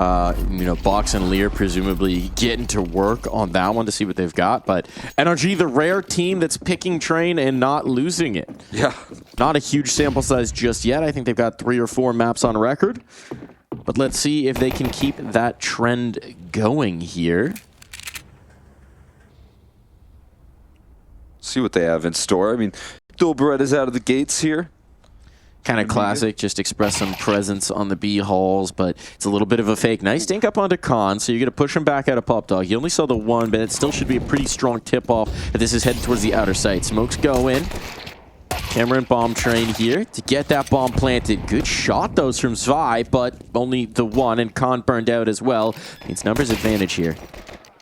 You know, Box and Lear presumably getting to work on that one to see what they've got. But NRG, the rare team that's picking train and not losing it. Yeah. Not a huge sample size just yet. I think they've got 3 or 4 maps on record. But let's see if they can keep that trend going here. See what they have in store. I mean, Dual Beretta's out of the gates here. Kind of classic, just express some presence on the B halls, but it's a little bit of a fake. Nice dink up onto Khan, so you're going to push him back out of Pop Dog. He only saw the one, but it still should be a pretty strong tip-off that this is heading towards the outer site. Smokes go in. Cameron bomb train here to get that bomb planted. Good shot, those from Zwei, but only the one, and Khan burned out as well. Means numbers advantage here.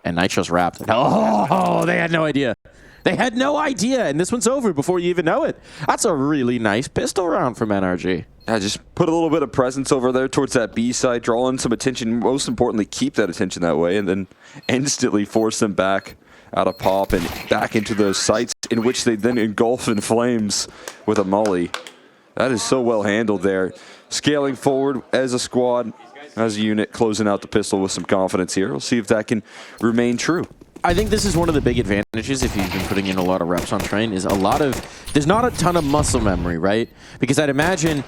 And Nitro's wrapped. Oh, they had no idea. They had no idea, and this one's over before you even know it. That's a really nice pistol round from NRG. Yeah, just put a little bit of presence over there towards that B side, draw in some attention, most importantly, keep that attention that way, and then instantly force them back out of Pop and back into those sites in which they then engulf in flames with a molly. That is so well handled there. Scaling forward as a squad, as a unit, closing out the pistol with some confidence here. We'll see if that can remain true. I think this is one of the big advantages if you've been putting in a lot of reps on train is there's not a ton of muscle memory, right? Because I'd imagine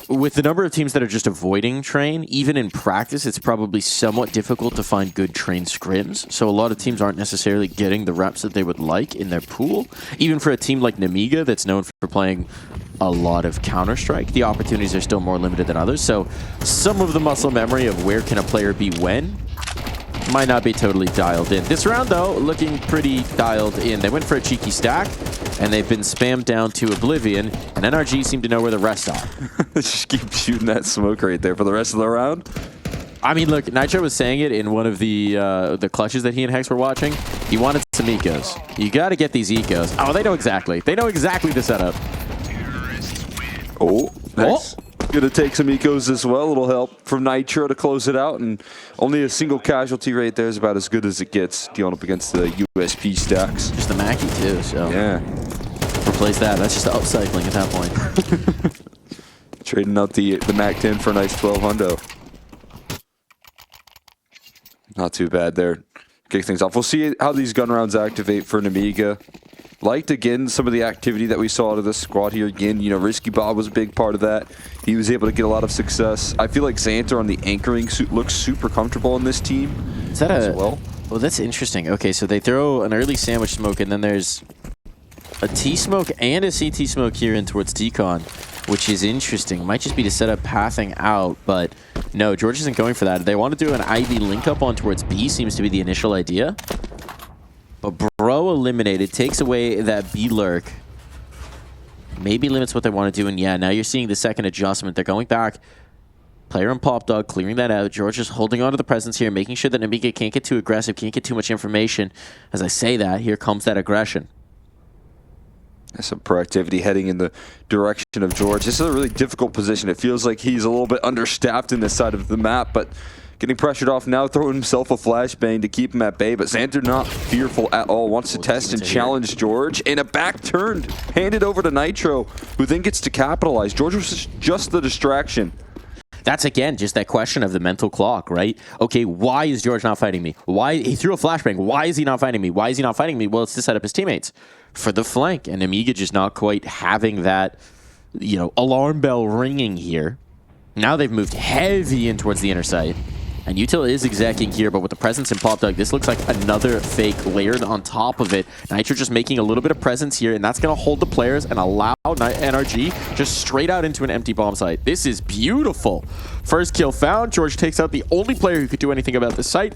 with the number of teams that are just avoiding train, even in practice, it's probably somewhat difficult to find good train scrims. So a lot of teams aren't necessarily getting the reps that they would like in their pool. Even for a team like Nemiga that's known for playing a lot of Counter-Strike, the opportunities are still more limited than others. So some of the muscle memory of where can a player be when might not be totally dialed in. This round, though, looking pretty dialed in. They went for a cheeky stack, and they've been spammed down to oblivion, and NRG seem to know where the rest are. Just keep shooting that smoke right there for the rest of the round. I mean, look, Nitro was saying it in one of the clutches that he and Hex were watching. He wanted some ecos. You got to get these ecos. Oh, they know exactly. They know exactly the setup. Oh, nice. Oh. Gonna take some ecos as well. A little help from Nitro to close it out, and only a single casualty right there is about as good as it gets dealing up against the USP stacks. Just the Mackie too, so yeah. Replace that. That's just upcycling at that point. Trading out the Mac 10 for a nice 12 hundo. Not too bad there. Kick things off. We'll see how these gun rounds activate for Nemiga. Liked, again, some of the activity that we saw out of this squad here. Again, you know, Risky Bob was a big part of that. He was able to get a lot of success. I feel like Xanter on the anchoring looks super comfortable in this team. Is that as well? Well, that's interesting. Okay, so they throw an early sandwich smoke, and then there's a T-smoke and a CT smoke here in towards Decon, which is interesting. It might just be to set up pathing out, but no, George isn't going for that. They want to do an Ivy link-up on towards B, seems to be the initial idea. But Bro eliminated, takes away that B lurk. Maybe limits what they want to do, and yeah, now you're seeing the second adjustment. They're going back. Player and Pop Dog clearing that out. George is holding on to the presence here, making sure that Nemiga can't get too aggressive, can't get too much information. As I say that, here comes that aggression. There's some proactivity heading in the direction of George. This is a really difficult position. It feels like he's a little bit understaffed in this side of the map, but getting pressured off now, throwing himself a flashbang to keep him at bay, but Xanter not fearful at all, wants to test and challenge George, and a back turned, handed over to Nitro, who then gets to capitalize. George was just the distraction. That's, again, just that question of the mental clock, right? Okay, why is George not fighting me? Why? He threw a flashbang. Why is he not fighting me? Why is he not fighting me? Well, it's to set up his teammates for the flank, and Nemiga just not quite having that, you know, alarm bell ringing here. Now they've moved heavy in towards the inner side. And Util is execing here, but with the presence in Pop Dog, this looks like another fake layered on top of it. Nitro just making a little bit of presence here, and that's going to hold the players and allow NRG just straight out into an empty bomb site. This is beautiful. First kill found. George takes out the only player who could do anything about this site.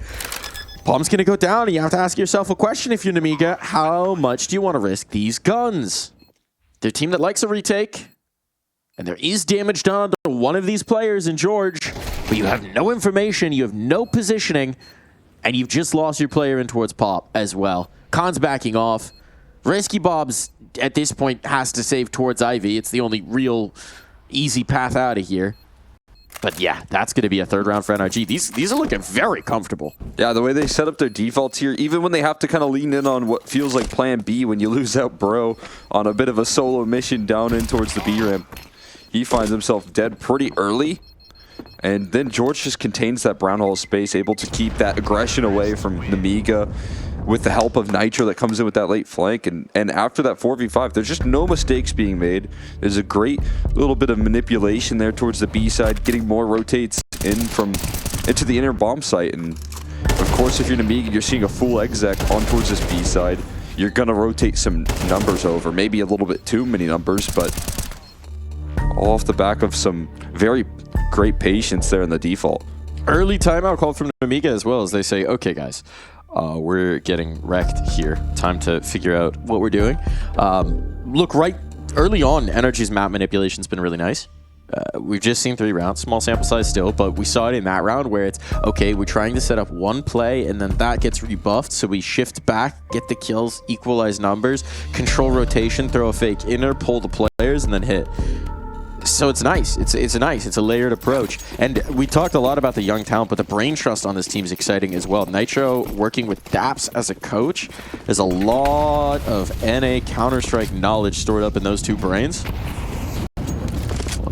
Bomb's going to go down, and you have to ask yourself a question if you're Nemiga. How much do you want to risk these guns? They're a team that likes a retake, and there is damage done to one of these players in George. But you have no information, you have no positioning, and you've just lost your player in towards Pop as well. Khan's backing off. Risky Bob's, at this point, has to save towards Ivy. It's the only real easy path out of here. But yeah, that's going to be a third round for NRG. These are looking very comfortable. Yeah, the way they set up their defaults here, even when they have to kind of lean in on what feels like plan B when you lose out Bro on a bit of a solo mission down in towards the B ramp. He finds himself dead pretty early. And then George just contains that brown hole space, able to keep that aggression away from Nemiga with the help of Nitro that comes in with that late flank. And after that 4v5, there's just no mistakes being made. There's a great little bit of manipulation there towards the B side, getting more rotates into the inner bomb site. And of course, if you're Nemiga, you're seeing a full exec on towards this B side. You're going to rotate some numbers over, maybe a little bit too many numbers, but all off the back of some very great patience there in the default. Early timeout called from Nemiga as well, as they say, okay, guys, we're getting wrecked here. Time to figure out what we're doing. Look, right early on, NRG's map manipulation's been really nice. We've just seen 3 rounds, small sample size still, but we saw it in that round where it's, okay, we're trying to set up one play and then that gets rebuffed, so we shift back, get the kills, equalize numbers, control rotation, throw a fake inner, pull the players, and then hit. So it's nice. It's nice. It's a layered approach. And we talked a lot about the young talent, but the brain trust on this team is exciting as well. Nitro working with Daps as a coach. There's a lot of NA Counter-Strike knowledge stored up in those 2 brains.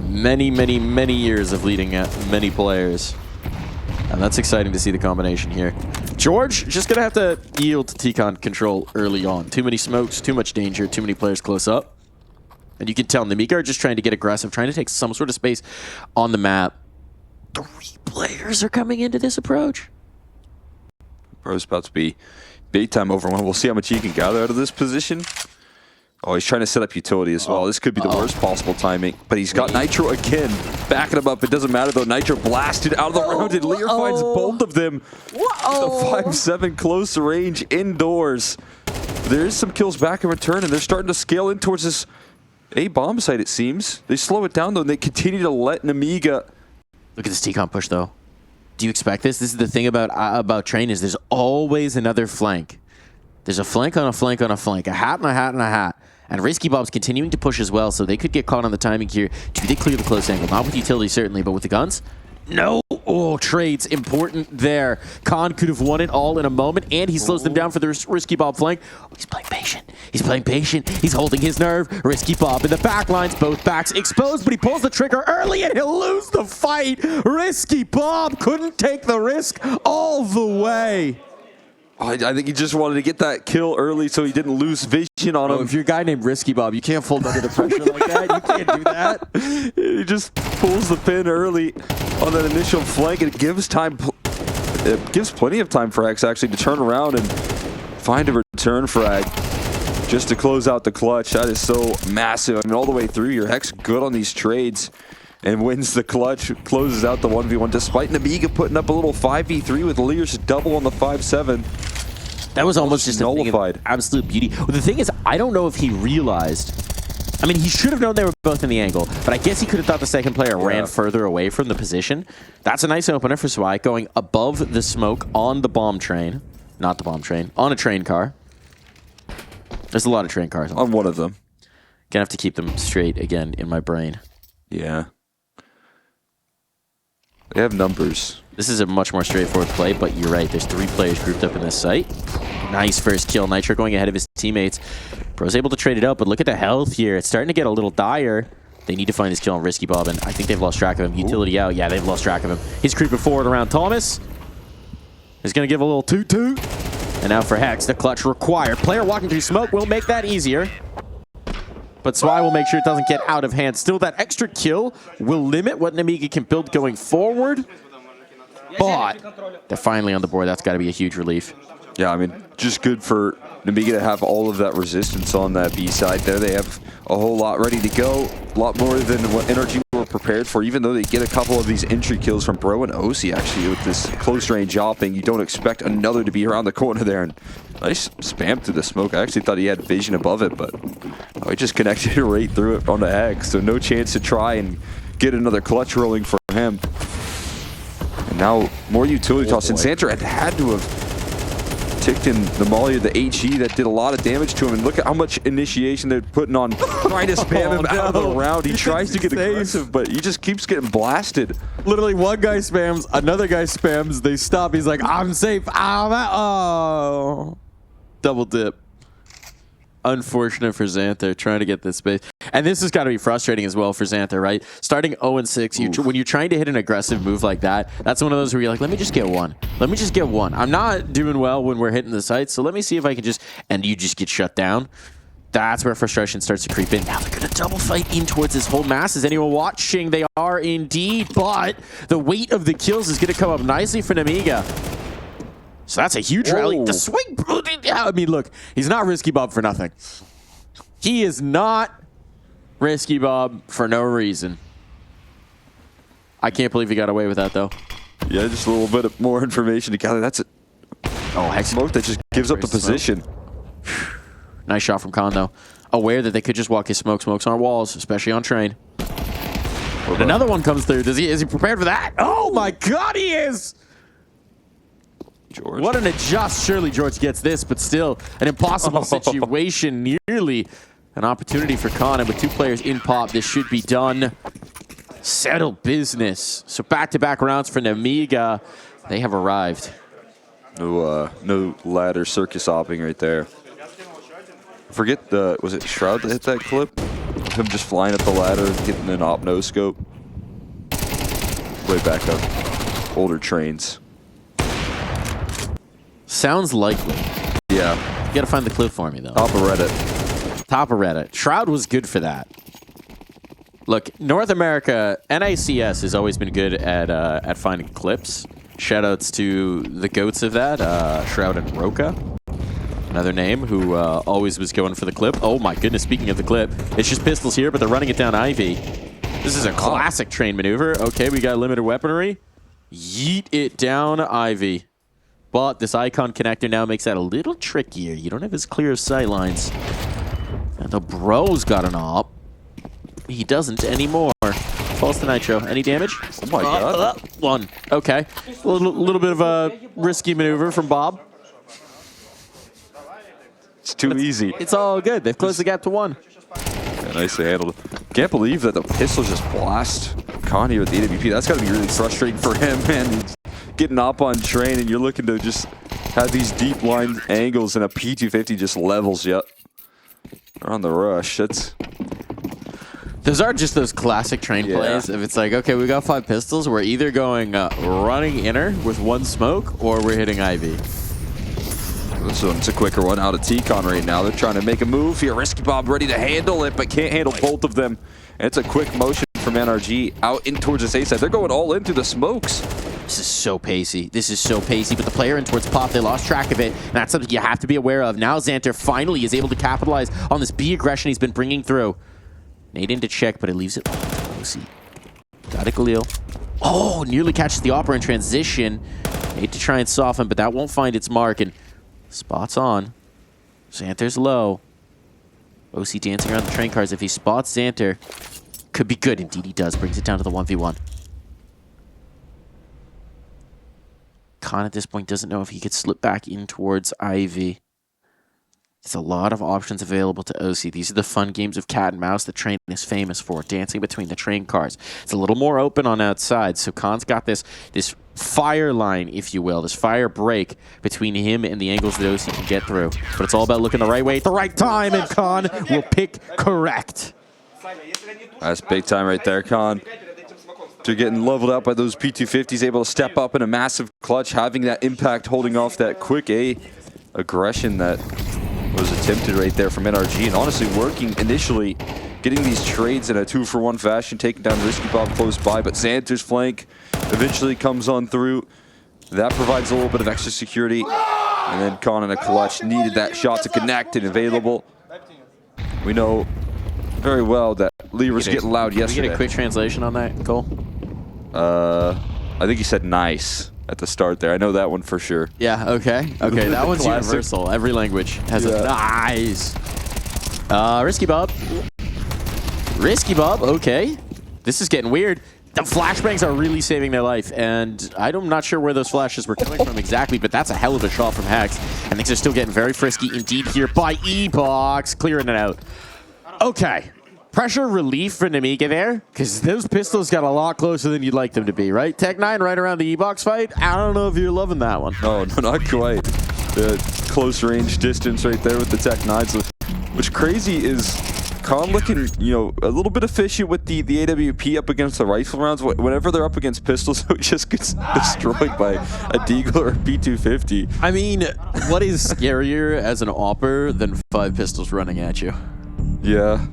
Many, many, many years of leading at many players. And that's exciting to see the combination here. George just going to have to yield to T-Con control early on. Too many smokes, too much danger, too many players close up. And you can tell Nemiga are just trying to get aggressive, trying to take some sort of space on the map. 3 players are coming into this approach. Bro's about to be big time overwhelmed. We'll see how much he can gather out of this position. Oh, he's trying to set up utility as well. This could be the worst possible timing. But he's got Nitro again, backing him up. It doesn't matter though. Nitro blasted out of the round, and Lear finds both of them. The 5-7 close range indoors. There's some kills back in return, and they're starting to scale in towards this A bomb site, it seems. They slow it down though, and they continue to let Nemiga. Look at this T-Con push though. Do you expect this? This is the thing about Train, is there's always another flank. There's a flank on a flank on a flank, a hat and a hat and a hat. And Risky Bob's continuing to push as well, so they could get caught on the timing here. Do they clear the close angle? Not with utility, certainly, but with the guns? No! Oh, trades important there. Khan could have won it all in a moment, and he slows them down for the Risky Bob flank. Oh, he's playing patient. He's playing patient. He's holding his nerve. Risky Bob in the back lines, both backs exposed, but he pulls the trigger early, and he'll lose the fight. Risky Bob couldn't take the risk all the way. I think he just wanted to get that kill early so he didn't lose vision on him. If you're a guy named Risky Bob, you can't fold under the pressure like that. You can't do that. He just pulls the pin early on that initial flank, and it gives time. It gives plenty of time for X actually to turn around and find a return frag just to close out the clutch. That is so massive. I mean, all the way through here, Hex good on these trades and wins the clutch, closes out the 1v1, despite Nemiga putting up a little 5v3 with Lear's double on the 5-7. That was almost just nullified. Absolute beauty. Well, the thing is, I don't know if he realized. I mean, he should have known they were both in the angle, but I guess he could have thought the second player ran further away from the position. That's a nice opener for Swy, going above the smoke on the bomb train. Not the bomb train, on a train car. There's a lot of train cars. On one of them. Gonna have to keep them straight again in my brain. Yeah. They have numbers. This is a much more straightforward play, but you're right. There's 3 players grouped up in this site. Nice first kill. Nitro going ahead of his teammates. Bro's able to trade it out, but look at the health here. It's starting to get a little dire. They need to find this kill on Risky Bob, and I think they've lost track of him. Utility out. Yeah, they've lost track of him. He's creeping forward around Thomas. He's going to give a little toot-toot. And now for Hex, the clutch required. Player walking through smoke will make that easier. But Swy will make sure it doesn't get out of hand. Still, that extra kill will limit what Nemiga can build going forward. But they're finally on the board. That's got to be a huge relief. Yeah, I mean, just good for Nemiga to have all of that resistance on that B side there. They have a whole lot ready to go. A lot more than what NRG were prepared for, even though they get a couple of these entry kills from Bro and Osi, actually, with this close range hopping. You don't expect another to be around the corner there. And nice spam through the smoke. I actually thought he had vision above it, but he just connected right through it on the X. So no chance to try and get another clutch rolling for him. And now more utility toss. And Xanter had to have ticked in the molly of the HE that did a lot of damage to him. And look at how much initiation they're putting on trying to spam him out of the round. He tries to get aggressive, but he just keeps getting blasted. Literally, one guy spams, another guy spams, they stop. He's like, I'm safe. Oh, double dip. Unfortunate for Xanther trying to get this space. And this has got to be frustrating as well for Xanther, right? Starting 0-6, when you're trying to hit an aggressive move like that, that's one of those where you're like, let me just get one. Let me just get one. I'm not doing well when we're hitting the sights, so let me see if I can just... And you just get shut down. That's where frustration starts to creep in. Now they're going to double fight in towards this whole mass. Is anyone watching? They are indeed, but the weight of the kills is going to come up nicely for Nemiga. So that's a huge rally. The swing... I mean, look, he's not Risky Bob for nothing. He is not Risky Bob for no reason. I can't believe he got away with that, though. Yeah, just a little bit more information to gather. That's it. Oh, heck, smoke that just gives up the position. Nice shot from Khan, though. Aware that they could just walk his smokes on walls, especially on train. And another one comes through. Is he prepared for that? Oh, my God, he is! George. What an adjust. Surely George gets this, but still an impossible situation. Nearly an opportunity for Khan, and with 2 players in pop, this should be done. Settle business. So back-to-back rounds for Nemiga. They have arrived. No ladder circus hopping right there. Forget was it Shroud that hit that clip? Him just flying up the ladder and hitting an op no scope. Way back up. Older trains. Sounds likely. Yeah. You gotta find the clip for me, though. Top of Reddit. Top of Reddit. Shroud was good for that. Look, North America, NICS has always been good at finding clips. Shoutouts to the goats of that, Shroud and Roka. Another name who always was going for the clip. Oh my goodness, speaking of the clip, it's just pistols here, but they're running it down Ivy. This is a classic train maneuver. Okay, we got limited weaponry. Yeet it down Ivy. But this icon connector now makes that a little trickier. You don't have as clear sight lines. And the bro's got an op. He doesn't anymore. Falls to Nitro. Any damage? Oh my God. 1. Okay. A little bit of a risky maneuver from Bob. It's too easy. It's all good. They've closed the gap to 1. Yeah, nicely handled. Can't believe that the pistol just blast Connie with the AWP. That's got to be really frustrating for him, man. He's getting up on train, and you're looking to just have these deep line angles, and a P250 just levels you up. They're on the rush. Those are just those classic train plays. If it's like, okay, we got 5 pistols, we're either going running inner with 1 smoke, or we're hitting Ivy. This one's a quicker one out of T-Con right now. They're trying to make a move here. Risky Bob ready to handle it, but can't handle both of them. And it's a quick motion from NRG out in towards this A side. They're going all in through the smokes. This is so pacey. This is so pacey. But the player in towards pop, they lost track of it. And that's something you have to be aware of. Now Xanther finally is able to capitalize on this B aggression he's been bringing through. Nade in to check, but it leaves it. Got it, Galil. Oh, nearly catches the Opera in transition. Nade to try and soften, but that won't find its mark. And spots on. Xanther's low. OC dancing around the train cars. If he spots Xanther, could be good. Indeed he does. Brings it down to the 1v1. Khan at this point doesn't know if he could slip back in towards Ivy. There's a lot of options available to OC. These are the fun games of cat and mouse that train is famous for, dancing between the train cars. It's a little more open on outside, so Khan's got this fire line, if you will, this fire break between him and the angles that OC can get through. But it's all about looking the right way at the right time, and Khan will pick correct. That's big time right there, Khan. They're getting leveled out by those P250s, able to step up in a massive clutch, having that impact, holding off that quick A aggression that was attempted right there from NRG, and honestly working initially, getting these trades in a 2-for-1 fashion, taking down Risky Bob close by, but Xanther's flank eventually comes on through. That provides a little bit of extra security, and then Khan in a clutch needed that shot to connect and available. We know very well that Lever's getting loud yesterday. Can we get a quick translation on that, Cole? I think he said nice at the start there. I know that one for sure. Yeah, okay. Okay, that one's Classic. Universal. Every language has a nice. Risky Bob. Risky Bob, okay. This is getting weird. The flashbangs are really saving their life, and I'm not sure where those flashes were coming from exactly, but that's a hell of a shot from Hex. And things are still getting very frisky indeed here by E-Box, clearing it out. Okay. Pressure relief for Nemiga there, because those pistols got a lot closer than you'd like them to be, right? Tech9 right around the E-Box fight. I don't know if you're loving that one. No, not quite. The close range distance right there with the Tech9s. What's crazy is Khan looking, you know, a little bit efficient with the AWP up against the rifle rounds. Whenever they're up against pistols, it just gets destroyed by a Deagle or a P250. I mean, what is scarier as an AWPer than 5 pistols running at you? Yeah.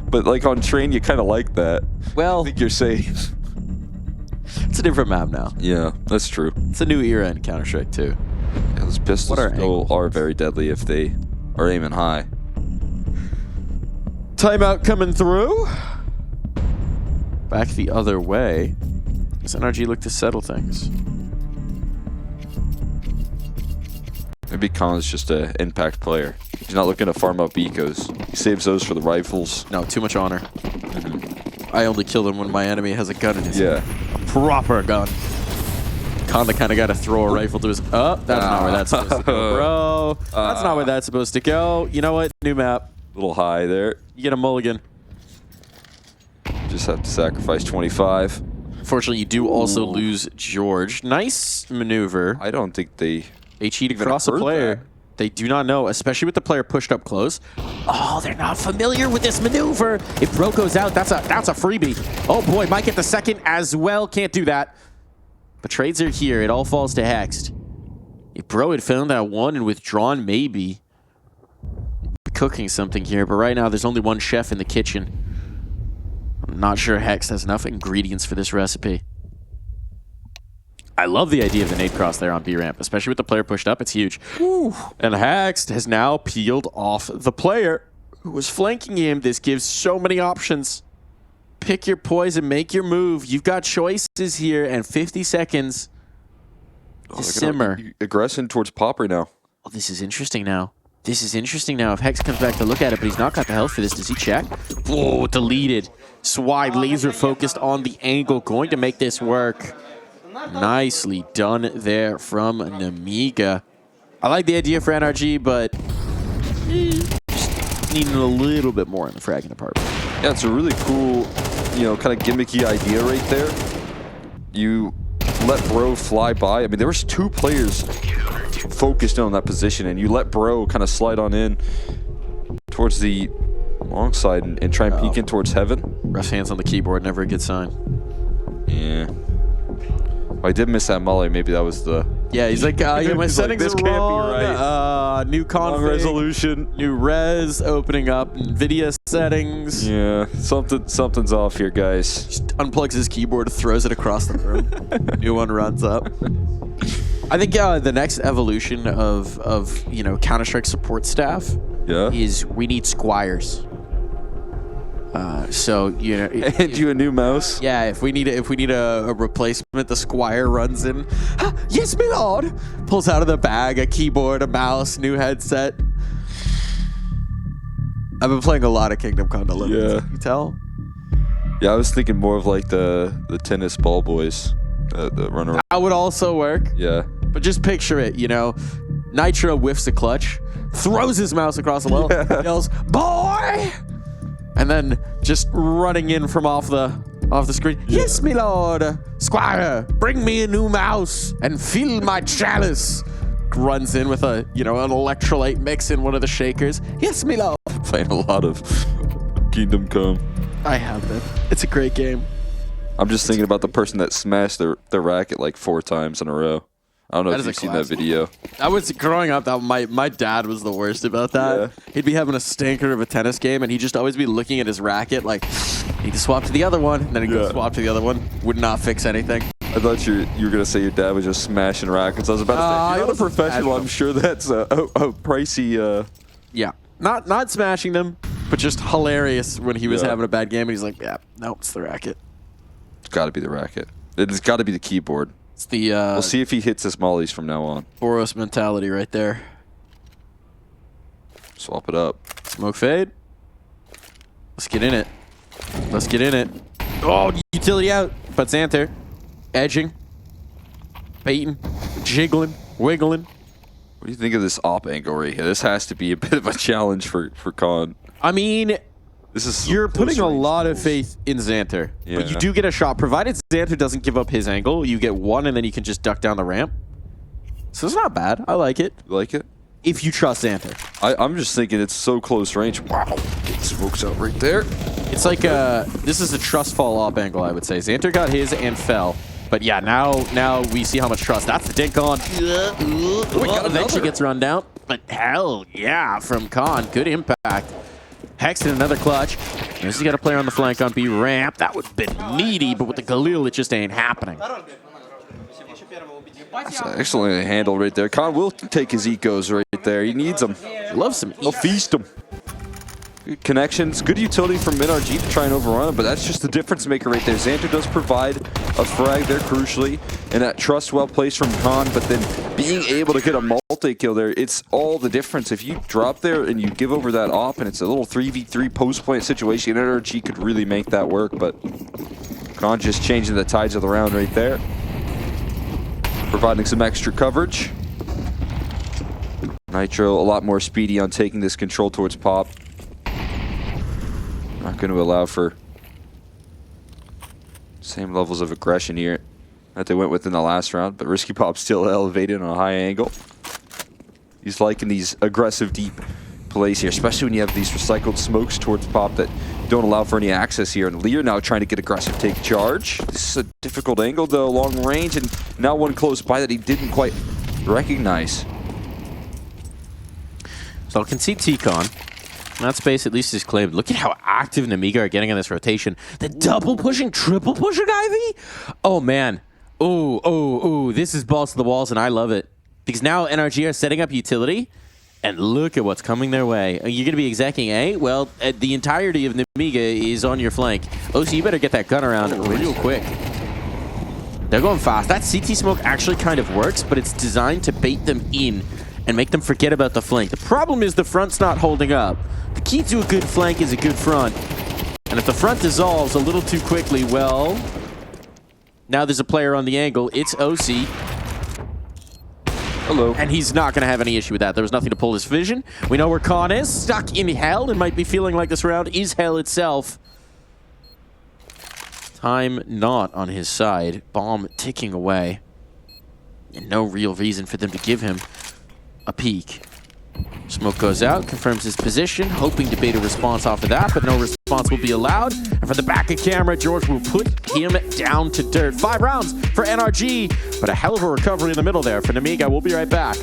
But like on train, you kind of like that. Well, I think you're safe. It's a different map now. Yeah, that's true. It's a new era in Counter-Strike too. Yeah, those pistols are very deadly if they are aiming high. Timeout coming through. Back the other way. Does NRG look to settle things? Maybe Khan's just an impact player. He's not looking to farm up ecos. He saves those for the rifles. No, too much honor. I only kill him when my enemy has a gun in his hand. A proper gun. Khan the kind of guy to throw a rifle to his... Oh, that's not where that's supposed to go, bro. That's not where that's supposed to go. You know what? New map. A little high there. You get a mulligan. Just have to sacrifice 25. Unfortunately, you do also lose George. Nice maneuver. I don't think they... HE to cross a player. That. They do not know, especially with the player pushed up close. Oh, they're not familiar with this maneuver. If Bro goes out, that's a freebie. Oh boy, might get the second as well. Can't do that. But trades are here. It all falls to Hexed. If Bro had found that one and withdrawn, maybe cooking something here. But right now, there's only one chef in the kitchen. I'm not sure Hexed has enough ingredients for this recipe. I love the idea of the nade cross there on B ramp, especially with the player pushed up. It's huge. Ooh. And Hexed has now peeled off the player who was flanking him. This gives so many options. Pick your poison, make your move. You've got choices here, and 50 seconds to simmer. Aggression towards Pop right now. Oh, this is interesting now. This is interesting now. If Hex comes back to look at it, but he's not got the health for this. Does he check? Whoa, deleted. Swide laser focused on the angle, going to make this work. Nicely done there from Nemiga. I like the idea for NRG, but just needing a little bit more in the fragging department. Yeah, it's a really cool, you know, kind of gimmicky idea right there. You let Bro fly by. I mean, there was 2 players focused in on that position, and you let Bro kind of slide on in towards the long side and try and peek in towards heaven. Ref's hands on the keyboard, never a good sign. Yeah. Oh, I did miss that molly. Maybe that was the... Yeah, he's like, yeah, my settings this are can't wrong. be right. New config. Wrong resolution. New res opening up. NVIDIA settings. Yeah, something's off here, guys. Just unplugs his keyboard, throws it across the room. New one runs up. I think the next evolution of you know, Counter-Strike support staff is we need squires. So you know, and you a new mouse. Yeah, if we need a replacement, the squire runs in. Ah, yes, my lord. Pulls out of the bag a keyboard, a mouse, new headset. I've been playing a lot of Kingdom Come Deliverance. Yeah, can you tell? Yeah, I was thinking more of like the tennis ball boys, the run around. That would also work. Yeah, but just picture it. You know, Nitro whiffs a clutch, throws his mouse across the wall, yells, "Boy!" And then just running in from off the screen. Yes, my lord. Squire, bring me a new mouse and fill my chalice. Runs in with a, you know, an electrolyte mix in one of the shakers. Yes, my lord. Playing a lot of Kingdom Come. I have been. It's a great game. I'm just thinking about the person that smashed their racket like 4 times in a row. I don't know if you've seen that video. I was growing up. That my dad was the worst about that. Yeah. He'd be having a stinker of a tennis game, and he'd just always be looking at his racket like, need to swap to the other one. And then he'd go swap to the other one. Would not fix anything. I thought you were gonna say your dad was just smashing rackets. I was about to say, you're not a professional. I'm sure that's a pricey. Yeah, not smashing them, but just hilarious when he was having a bad game, and he's like, yeah, no, it's the racket. It's got to be the racket. It's got to be the keyboard. It's the. We'll see if he hits his mollies from now on. Boros mentality right there. Swap it up. Smoke fade. Let's get in it. Let's get in it. Oh, utility out. But Xanther. Edging. Baiting. Jiggling. Wiggling. What do you think of this op angle right here? This has to be a bit of a challenge for Khan. I mean, this is you're putting a lot of faith in Xanther. Yeah. But you do get a shot. Provided Xanther doesn't give up his angle, you get one and then you can just duck down the ramp. So it's not bad. I like it. You like it? if you trust Xanter. I'm just thinking it's so close range. Wow, get smokes out right there. It's like this is a trust fall op angle, I would say. Xanter got his and fell. But yeah, now we see how much trust. That's the dink on. Eventually gets run down. But hell yeah, from Khan. Good impact. Hex in another clutch. This has got a player on the flank on B ramp. That would have been needy, but with the Galil, it just ain't happening. That's excellent handle right there. Khan will take his ecos right there. He needs them. Love some He'll feast them. Good connections, good utility from NRG to try and overrun him, but that's just the difference maker right there. Xanter does provide a frag there crucially, and that trust well placed from Khan, but then being able to get a multi-kill there, it's all the difference. If you drop there and you give over that op and it's a little 3v3 post-plant situation, NRG could really make that work, but Khan just changing the tides of the round right there. Providing some extra coverage. Nitro a lot more speedy on taking this control towards Pop. Not going to allow for same levels of aggression here that they went with in the last round, but Risky Pop still elevated on a high angle. He's liking these aggressive deep plays here, especially when you have these recycled smokes towards Pop that don't allow for any access here. And Lear now trying to get aggressive take charge. This is a difficult angle though, long range, and now one close by that he didn't quite recognize. So I'll concede T-Con. That space at least is claimed. Look at how active Nemiga are getting in this rotation. The double pushing, triple pushing Ivy? Oh, man. Oh, this is balls to the walls, and I love it. Because now NRG are setting up utility, and look at what's coming their way. You're going to be execing A? Well, the entirety of Nemiga is on your flank. Oh, so you better get that gun around real quick. They're going fast. That CT smoke actually kind of works, but it's designed to bait them in and make them forget about the flank. The problem is the front's not holding up. The key to a good flank is a good front. And if the front dissolves a little too quickly, well, now there's a player on the angle. It's OC. Hello. And he's not going to have any issue with that. There was nothing to pull his vision. We know where Khan is, stuck in hell, and might be feeling like this round is hell itself. Time not on his side. Bomb ticking away. And no real reason for them to give him a peek. Smoke goes out, confirms his position, hoping to bait a response off of that, but no response will be allowed. And from the back of camera, George will put him down to dirt. 5 rounds for NRG, but a hell of a recovery in the middle there for Nemiga. We'll be right back.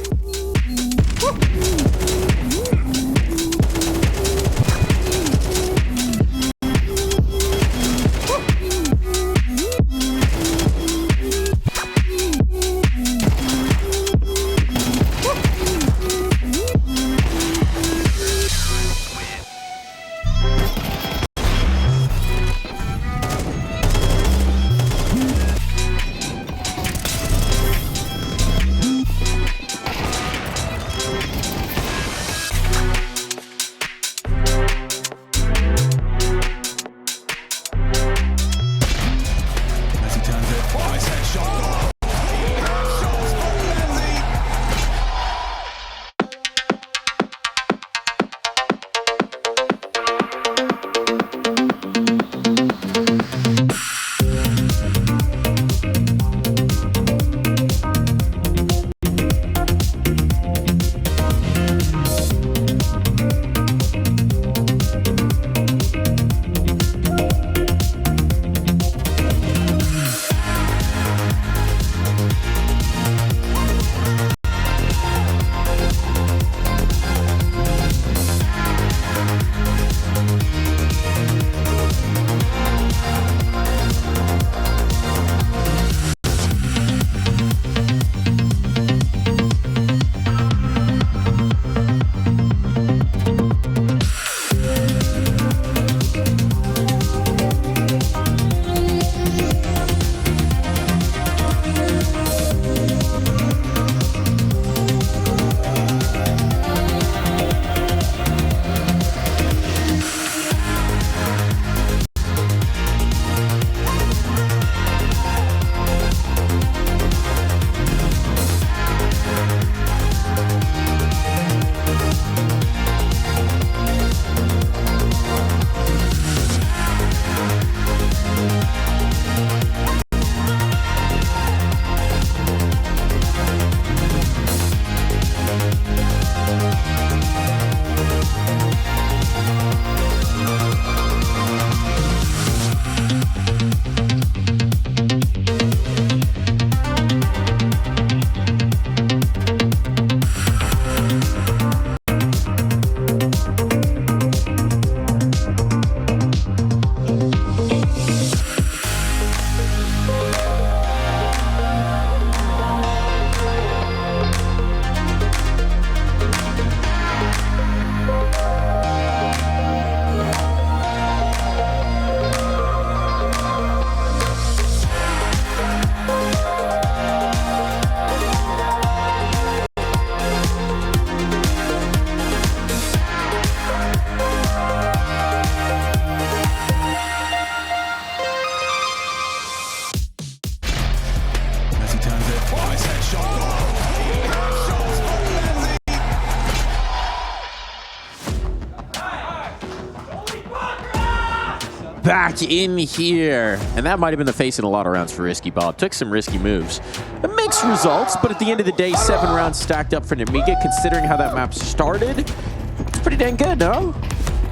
back in here. And that might have been the face in a lot of rounds for Risky Bob. Took some risky moves. The mixed results, but at the end of the day, 7 rounds stacked up for Nemiga. Considering how that map started, it's pretty dang good, no?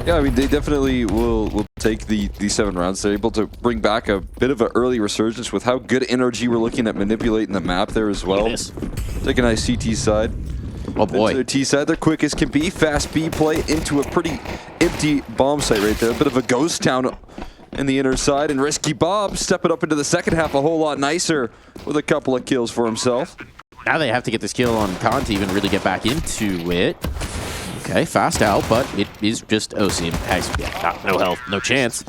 Yeah, I mean, they definitely will take the 7 rounds. They're able to bring back a bit of an early resurgence with how good NRG were looking at manipulating the map there as well. Take a nice CT side. Oh boy. Into their T side, they're quick as can be. Fast B play into a pretty empty bomb site right there. A bit of a ghost town in the inner side. And Risky Bob stepping up into the second half a whole lot nicer with a couple of kills for himself. Now they have to get this kill on Khan to even really get back into it. Okay, fast out, but it is just Osim. Has no health, no chance.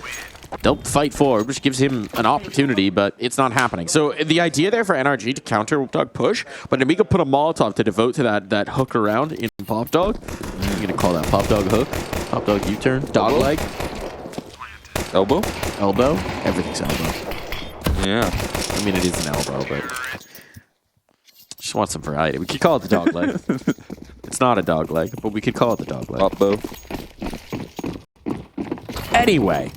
They'll fight forward, which gives him an opportunity, but it's not happening. So the idea there for NRG to counter Dog push, but Nemiga put a Molotov to devote to that hook around in Pop Dog. I'm going to call that Pop Dog hook. Pop Dog U-turn. Dog leg. Elbow? Elbow. Everything's elbow. Yeah. I mean, it is an elbow, but just want some variety. We could call it the dog leg. It's not a dog leg, but we could call it the dog leg. Elbow. Anyway,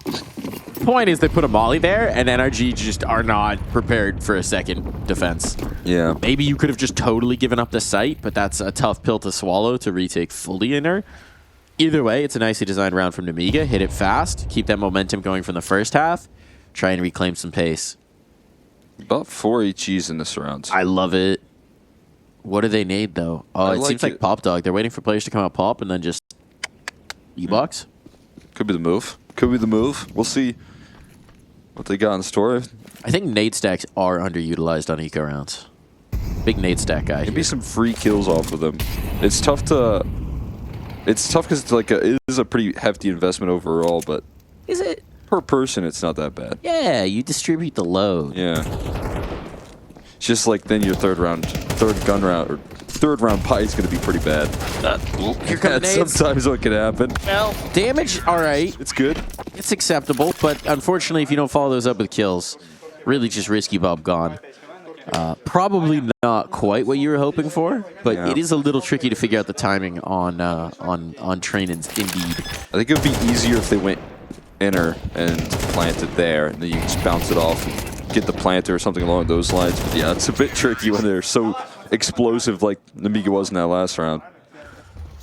point is they put a molly there, and NRG just are not prepared for a second defense. Yeah. Maybe you could have just totally given up the site, but that's a tough pill to swallow to retake fully inner. Either way, it's a nicely designed round from Nemiga. Hit it fast, keep that momentum going from the first half, try and reclaim some pace. About 4 HEs in this round. I love it. What do they need, though? Oh, it seems like Pop Dog. They're waiting for players to come out pop and then just E-box. Could be the move. Could be the move. We'll see what they got in store. I think nade stacks are underutilized on eco rounds. Big nade stack guy. Maybe some free kills off of them. It's tough to... It's tough because it is a pretty hefty investment overall, but... Is it? Per person, it's not that bad. Yeah, you distribute the load. Yeah. It's just like then your third round pie is going to be pretty bad. Here come That's sometimes what can happen. Well, damage, all right. It's good. It's acceptable, but unfortunately, if you don't follow those up with kills, really just Risky Bob gone. Probably not quite what you were hoping for, but it is a little tricky to figure out the timing on train-ins, indeed. I think it would be easier if they went inner and planted there, and then you just bounce it off and get the planter or something along those lines. But yeah, it's a bit tricky when they're so explosive like Nemiga was in that last round.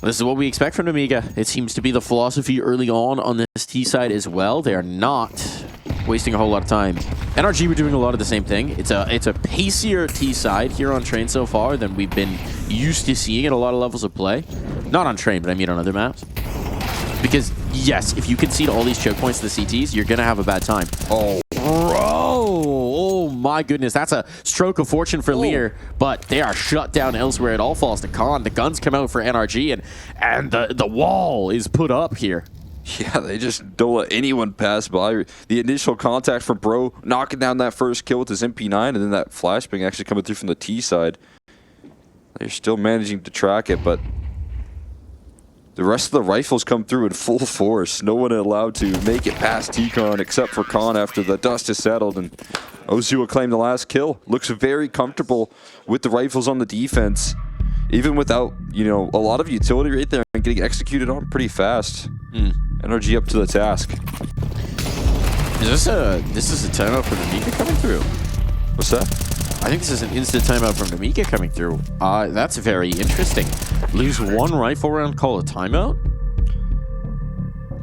This is what we expect from Nemiga. It seems to be the philosophy early on this T side as well. They are not wasting a whole lot of time. NRG were doing a lot of the same thing. It's a pacier T side here on Train so far than we've been used to seeing at a lot of levels of play. Not on Train, but I mean on other maps. Because, yes, if you concede all these choke points to the CTs, you're going to have a bad time. Oh, bro. Oh, my goodness. That's a stroke of fortune for Lear, but they are shut down elsewhere. It all falls to Khan. The guns come out for NRG, and the wall is put up here. Yeah, they just don't let anyone pass by. The initial contact from Bro, knocking down that first kill with his MP9, and then that flashbang actually coming through from the T side. They're still managing to track it, but the rest of the rifles come through in full force. No one allowed to make it past T-Con except for Khan after the dust is settled, and Ozu will claim the last kill. Looks very comfortable with the rifles on the defense, even without, you know, a lot of utility right there and getting executed on pretty fast. NRG up to the task. This is a timeout from Nemiga coming through. What's that? I think this is an instant timeout from Nemiga coming through. That's very interesting. Lose one rifle round, call a timeout?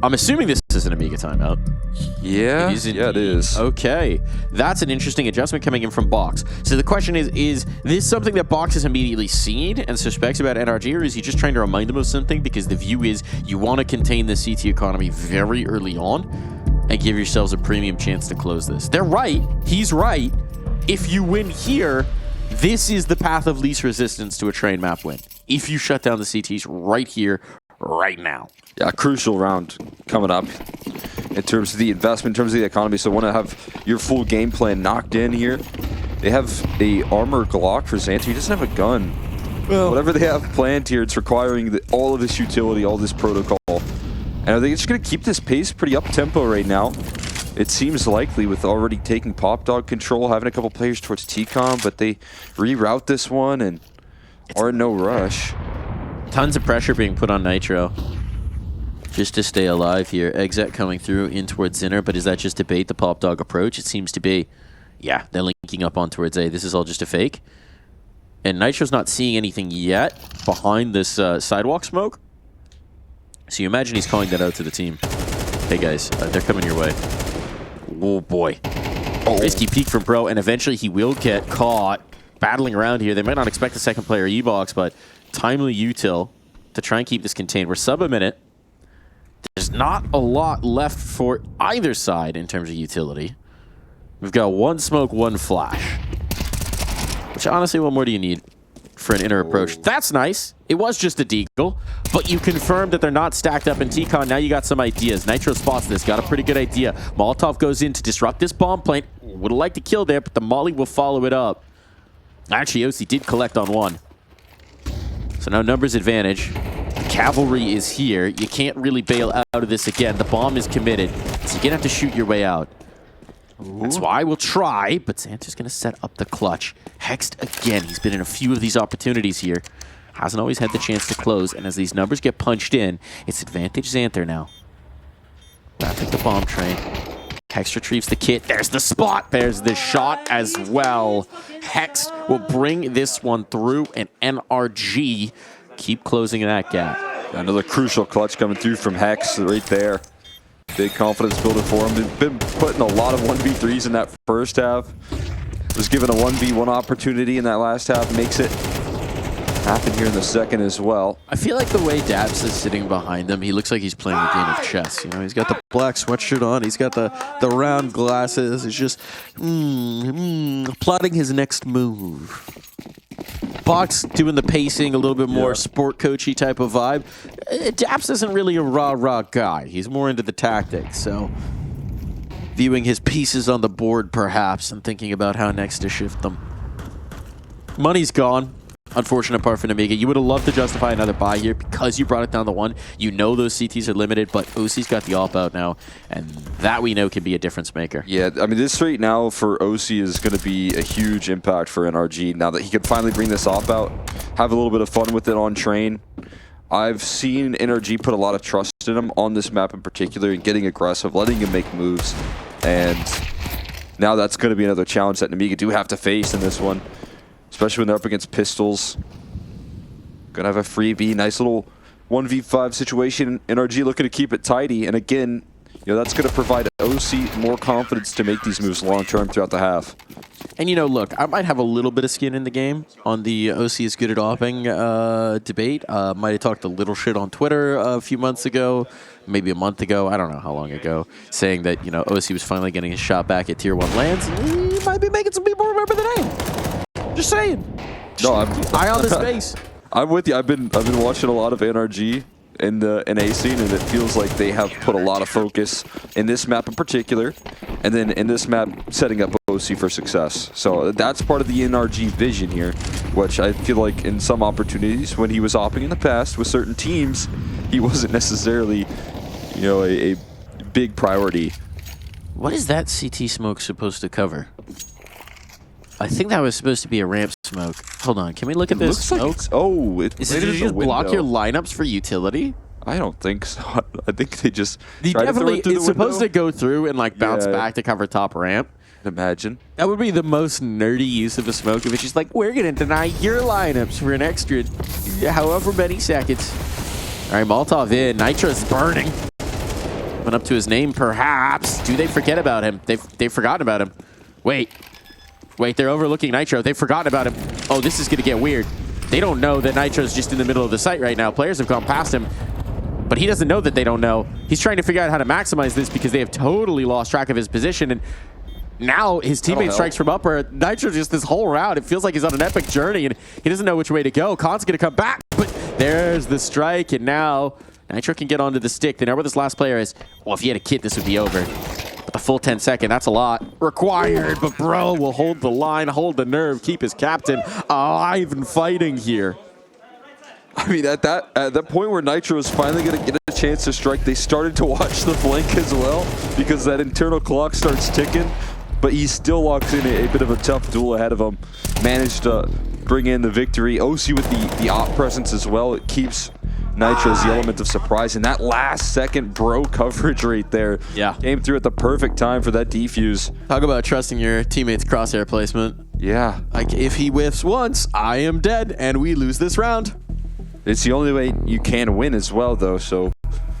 I'm assuming this is an Nemiga timeout. Yeah, it is. Okay. That's an interesting adjustment coming in from Box. So the question is this something that Box has immediately seen and suspects about NRG, or is he just trying to remind them of something? Because the view is you want to contain the CT economy very early on and give yourselves a premium chance to close this. They're right. He's right. If you win here, this is the path of least resistance to a train map win. If you shut down the CTs right here, right now. Yeah, crucial round coming up in terms of the investment, in terms of the economy. So want to have your full game plan knocked in here. They have a armor Glock for Xanter. He doesn't have a gun. Well, whatever they have planned here, it's requiring all of this utility, all this protocol. And are they just going to keep this pace pretty up-tempo right now? It seems likely with already taking Pop Dog control, having a couple players towards T-Com, but they reroute this one and are in no rush. Tons of pressure being put on Nitro. just to stay alive here. Exec coming through in towards Zinner, but is that just to bait the Pop Dog approach? It seems to be. Yeah, they're linking up on towards A. This is all just a fake. And Nitro's not seeing anything yet behind this sidewalk smoke. So you imagine he's calling that out to the team. Hey guys, they're coming your way. Oh boy. Risky peek from Pro, and eventually he will get caught battling around here. They might not expect a second player E-box, but timely util to try and keep this contained. We're sub a minute. There's not a lot left for either side in terms of utility. We've got one smoke, one flash. Which honestly, what more do you need for an inner approach? That's nice. It was just a deagle, but you confirmed that they're not stacked up in T-Con. Now you got some ideas. Nitro spots this, got a pretty good idea. Molotov goes in to disrupt this bomb plant. Would have liked to kill there, but the Molly will follow it up. Actually, OC did collect on one. So now numbers advantage. The cavalry is here. You can't really bail out of this again. The bomb is committed, so you're gonna have to shoot your way out. That's why we'll try, but Santa's going to set up the clutch. Hexed again. He's been in a few of these opportunities here. Hasn't always had the chance to close, and as these numbers get punched in, it's advantage Xanther now. Wrapping the bomb train. Hex retrieves the kit. There's the spot. There's the shot as well. Hex will bring this one through, and NRG keep closing that gap. Another crucial clutch coming through from Hex right there. Big confidence builder for him. They've been putting a lot of 1v3s in that first half. Was given a 1v1 opportunity in that last half. Makes it happen here in the second as well. I feel like the way Daps is sitting behind them, he looks like he's playing a game of chess. You know, he's got the black sweatshirt on. He's got the round glasses. He's just plotting his next move. Box doing the pacing, a little bit more sport coachy type of vibe. Daps isn't really a rah-rah guy. He's more into the tactics, so viewing his pieces on the board perhaps and thinking about how next to shift them. Money's gone. Unfortunate part for Nemiga. You would have loved to justify another buy here because you brought it down to one. You know those CTs are limited, but OC's got the AWP out now, and that we know can be a difference maker. Yeah, I mean, this right now for OC is going to be a huge impact for NRG. Now that he could finally bring this AWP out, have a little bit of fun with it on train. I've seen NRG put a lot of trust in him on this map in particular and getting aggressive, letting him make moves. And now that's going to be another challenge that Nemiga do have to face in this one. Especially when they're up against pistols. Gonna have a freebie, nice little 1v5 situation. NRG looking to keep it tidy, and again, you know, that's gonna provide OC more confidence to make these moves long term throughout the half. And you know, look, I might have a little bit of skin in the game on the OC is good at AWPing debate. Might have talked a little shit on Twitter a few months ago, maybe a month ago, I don't know how long ago, saying that, you know, OC was finally getting his shot back at Tier 1 lands. He might be making some people remember the name. Just saying. No, eye on the space. I'm with you. I've been watching a lot of NRG in the NA scene, and it feels like they have put a lot of focus in this map in particular, and then in this map setting up OC for success. So that's part of the NRG vision here, which I feel like in some opportunities when he was opping in the past with certain teams, he wasn't necessarily, you know, a big priority. What is that CT smoke supposed to cover? I think that was supposed to be a ramp smoke. Hold on, can we look at this smoke? Like Did you just block your lineups for utility? I don't think so. I think they just definitely, it's supposed to go through and like bounce back to cover top ramp. Imagine. That would be the most nerdy use of a smoke if it's just like, we're going to deny your lineups for an extra however many seconds. All right, Molotov in. Nitro's burning. Went up to his name, perhaps. Do they forget about him? They've forgotten about him. Wait, they're overlooking Nitro. They've forgotten about him. Oh, this is going to get weird. They don't know that Nitro's just in the middle of the site right now. Players have gone past him, but he doesn't know that they don't know. He's trying to figure out how to maximize this because they have totally lost track of his position, and now his teammate strikes from upper. Nitro just this whole round, it feels like he's on an epic journey, and he doesn't know which way to go. Khan's going to come back, but there's the strike, and now Nitro can get onto the stick. They know where this last player is. Well, if he had a kit, this would be over. But the full 10 second, that's a lot required. But bro will hold the line, hold the nerve, keep his captain alive and fighting here. I mean, at that point where Nitro is finally going to get a chance to strike, they started to watch the flank as well because that internal clock starts ticking. But he still locks in a bit of a tough duel ahead of him. Managed to bring in the victory. OC with the op presence as well. It keeps Nitro's the element of surprise, and that last second bro coverage right there came through at the perfect time for that defuse. Talk about trusting your teammates' crosshair placement. Yeah. Like, if he whiffs once, I am dead, and we lose this round. It's the only way you can win as well, though, so,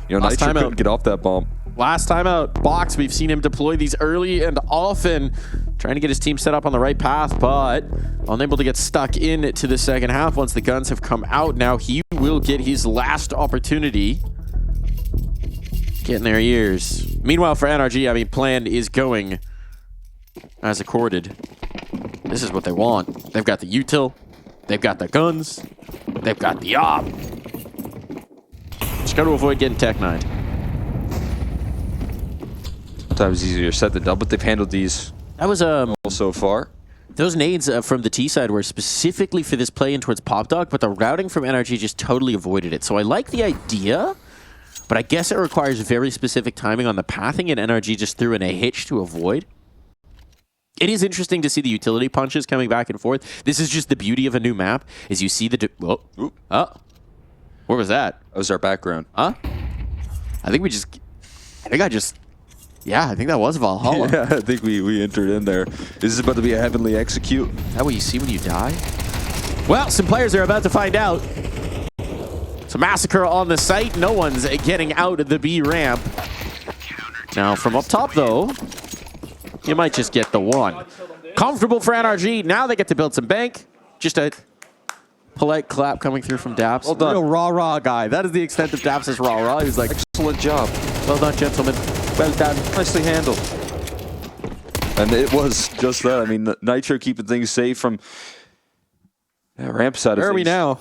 you know, Nitro couldn't get off that bomb. Last time out, Box, we've seen him deploy these early and often, trying to get his team set up on the right path, but unable to get stuck into the second half. Once the guns have come out, now he will get his last opportunity. Get in their ears. Meanwhile, for NRG, I mean, plan is going as accorded. This is what they want. They've got the util, they've got the guns, they've got the op. Just got to avoid getting tech-9'd. Sometimes easier said than done, but they've handled these that was so far. Those nades from the T side were specifically for this play in towards Pop Dog, but the routing from NRG just totally avoided it. So I like the idea, but I guess it requires very specific timing on the pathing, and NRG just threw in a hitch to avoid. It is interesting to see the utility punches coming back and forth. This is just the beauty of a new map, is you see the... Where was that? That was our background. Huh? I think that was Valhalla. Yeah, I think we entered in there. This is about to be a heavenly execute. Is that what you see when you die? Well, some players are about to find out. It's a massacre on the site. No one's getting out of the B ramp. Now, from up top, though, you might just get the one. Comfortable for NRG. Now they get to build some bank. Just a polite clap coming through from Daps. Well done. Real rah-rah guy. That is the extent of Daps' rah-rah. He was like, excellent job. Well done, gentlemen. Well done. Nicely handled. And it was just that. I mean, Nitro keeping things safe from ramp side of things. Where are we now?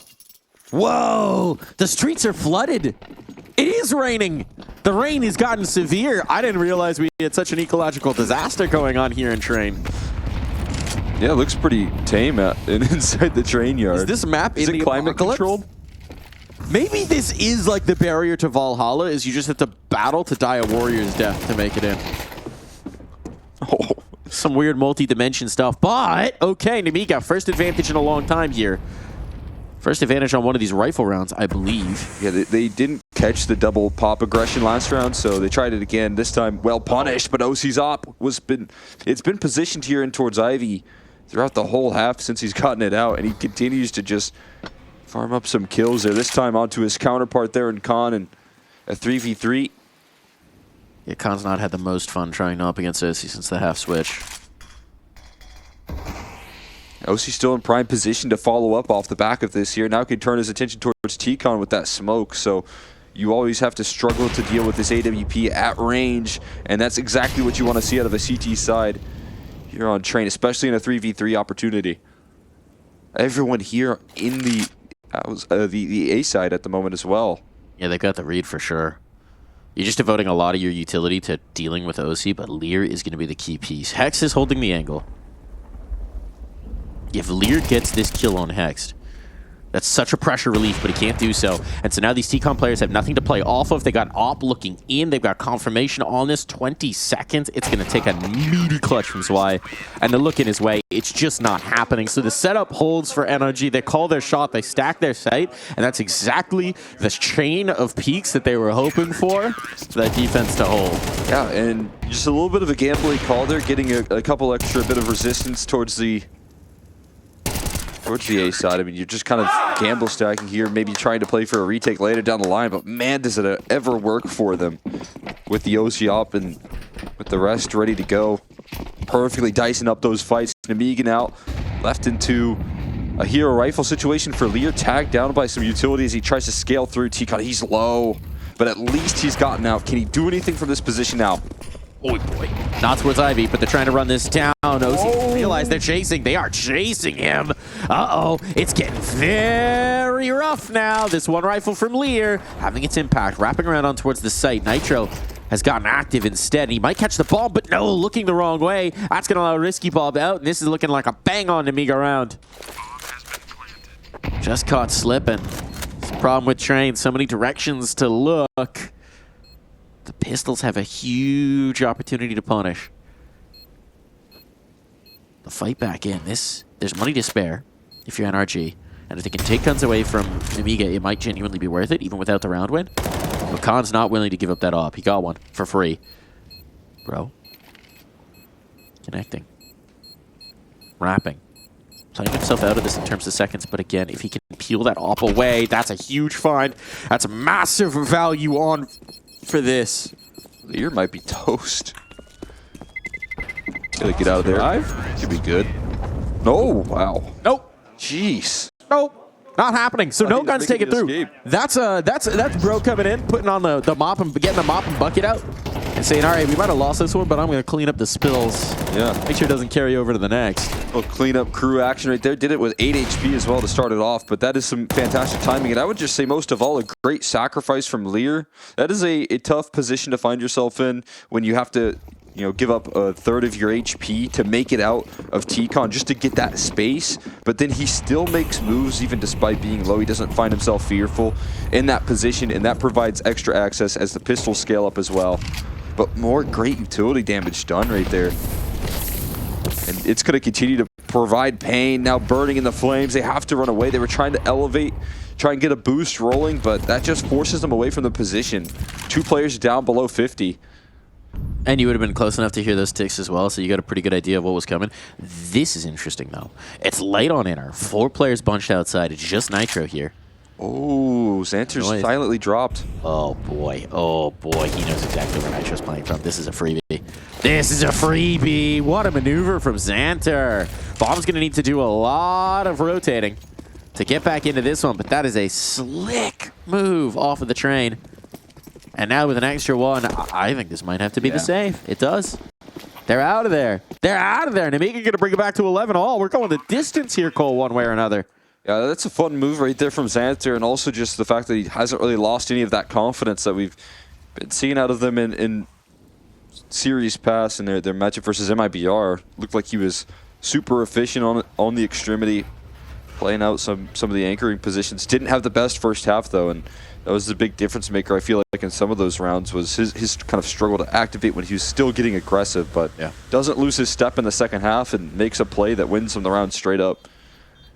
Whoa! The streets are flooded. It is raining. The rain has gotten severe. I didn't realize we had such an ecological disaster going on here in Train. Yeah, it looks pretty tame inside the train yard. Is this map is in it the climate apocalypse? controlled? Maybe this is like the barrier to Valhalla, is you just have to battle to die a warrior's death to make it in. Oh. Some weird multi-dimension stuff, but okay, Nemiga, first advantage in a long time here. First advantage on one of these rifle rounds, I believe. Yeah, they didn't catch the double pop aggression last round, so they tried it again. This time, well punished, but OC's op it's been positioned here in towards Ivy throughout the whole half since he's gotten it out, and he continues to just farm up some kills there. This time onto his counterpart there in Khan, and a 3v3. Yeah, Khan's not had the most fun trying up against OC since the half switch. OC still in prime position to follow up off the back of this here. Now can turn his attention towards T-Con with that smoke, so you always have to struggle to deal with this AWP at range, and that's exactly what you want to see out of a CT side here on Train, especially in a 3v3 opportunity. Everyone here in the A side at the moment as well. Yeah, they've got the read for sure. You're just devoting a lot of your utility to dealing with OC, but Lear is going to be the key piece. Hex is holding the angle. If Lear gets this kill on Hex, that's such a pressure relief, but he can't do so. And so now these T-Con players have nothing to play off of. They got Op looking in. They've got confirmation on this. 20 seconds. It's going to take a meaty clutch from Zwei. And the look in his way, it's just not happening. So the setup holds for NRG. They call their shot. They stack their sight. And that's exactly the chain of peaks that they were hoping for that defense to hold. Yeah, and just a little bit of a gambling call there, getting a couple extra bit of resistance towards the A side. I mean, you're just kind of gamble stacking here, maybe trying to play for a retake later down the line, but man, does it ever work for them with the OC op and with the rest ready to go. Perfectly dicing up those fights. Nemiga now left into a hero rifle situation for Lear, tagged down by some utility as he tries to scale through T-Con. He's low, but at least he's gotten out. Can he do anything from this position now? Oh boy. Not towards Ivy, but they're trying to run this down. OC realize they're chasing. They are chasing him. Uh-oh. It's getting very rough now. This one rifle from Lear having its impact. Wrapping around on towards the site. Nitro has gotten active instead. He might catch the ball, but no, looking the wrong way. That's going to allow Risky Bob out, and this is looking like a bang-on Nemiga round. Just caught slipping. It's the problem with Train. So many directions to look. The Pistols have a huge opportunity to punish. The fight back in. There's money to spare if you're NRG. And if they can take guns away from Nemiga, it might genuinely be worth it, even without the round win. But Khan's not willing to give up that op. He got one for free. Bro. Connecting. Wrapping. Playing himself out of this in terms of seconds, but again, if he can peel that op away, that's a huge find. That's a massive value on for this. Lear might be toast. Gotta get out of there. Should be good. No, wow. Nope. Jeez. Nope. Not happening. So no guns take it through. Escape. That's bro coming in, putting on the mop and getting the mop and bucket out, and saying, all right, we might have lost this one, but I'm going to clean up the spills. Yeah. Make sure it doesn't carry over to the next. Little cleanup crew action right there. Did it with 8 HP as well to start it off, but that is some fantastic timing. And I would just say most of all, a great sacrifice from Lear. That is a tough position to find yourself in when you have to, you know, give up a third of your HP to make it out of T-Con just to get that space. But then he still makes moves even despite being low. He doesn't find himself fearful in that position, and that provides extra access as the pistols scale up as well. But more great utility damage done right there. And it's going to continue to provide pain. Now burning in the flames. They have to run away. They were trying to elevate, try and get a boost rolling, but that just forces them away from the position. 2 players down below 50. And you would have been close enough to hear those ticks as well, so you got a pretty good idea of what was coming. This is interesting, though. It's late on NR. 4 players bunched outside. It's just Nitro here. Oh, Xanter's silently dropped. Oh, boy. Oh, boy. He knows exactly where Nitro's playing from. This is a freebie. This is a freebie. What a maneuver from Xanter. Bomb's going to need to do a lot of rotating to get back into this one, but that is a slick move off of the train. And now with an extra one, I think this might have to be the save. It does. They're out of there. They're out of there. Nemiga going to bring it back to 11 all. We're going the distance here, Cole, one way or another. Yeah, that's a fun move right there from Xanter, and also just the fact that he hasn't really lost any of that confidence that we've been seeing out of them in series pass and their matchup versus MIBR. Looked like he was super efficient on the extremity, playing out some of the anchoring positions. Didn't have the best first half, though, and that was the big difference maker, I feel like, in some of those rounds, was his kind of struggle to activate when he was still getting aggressive, but doesn't lose his step in the second half and makes a play that wins him the round straight up.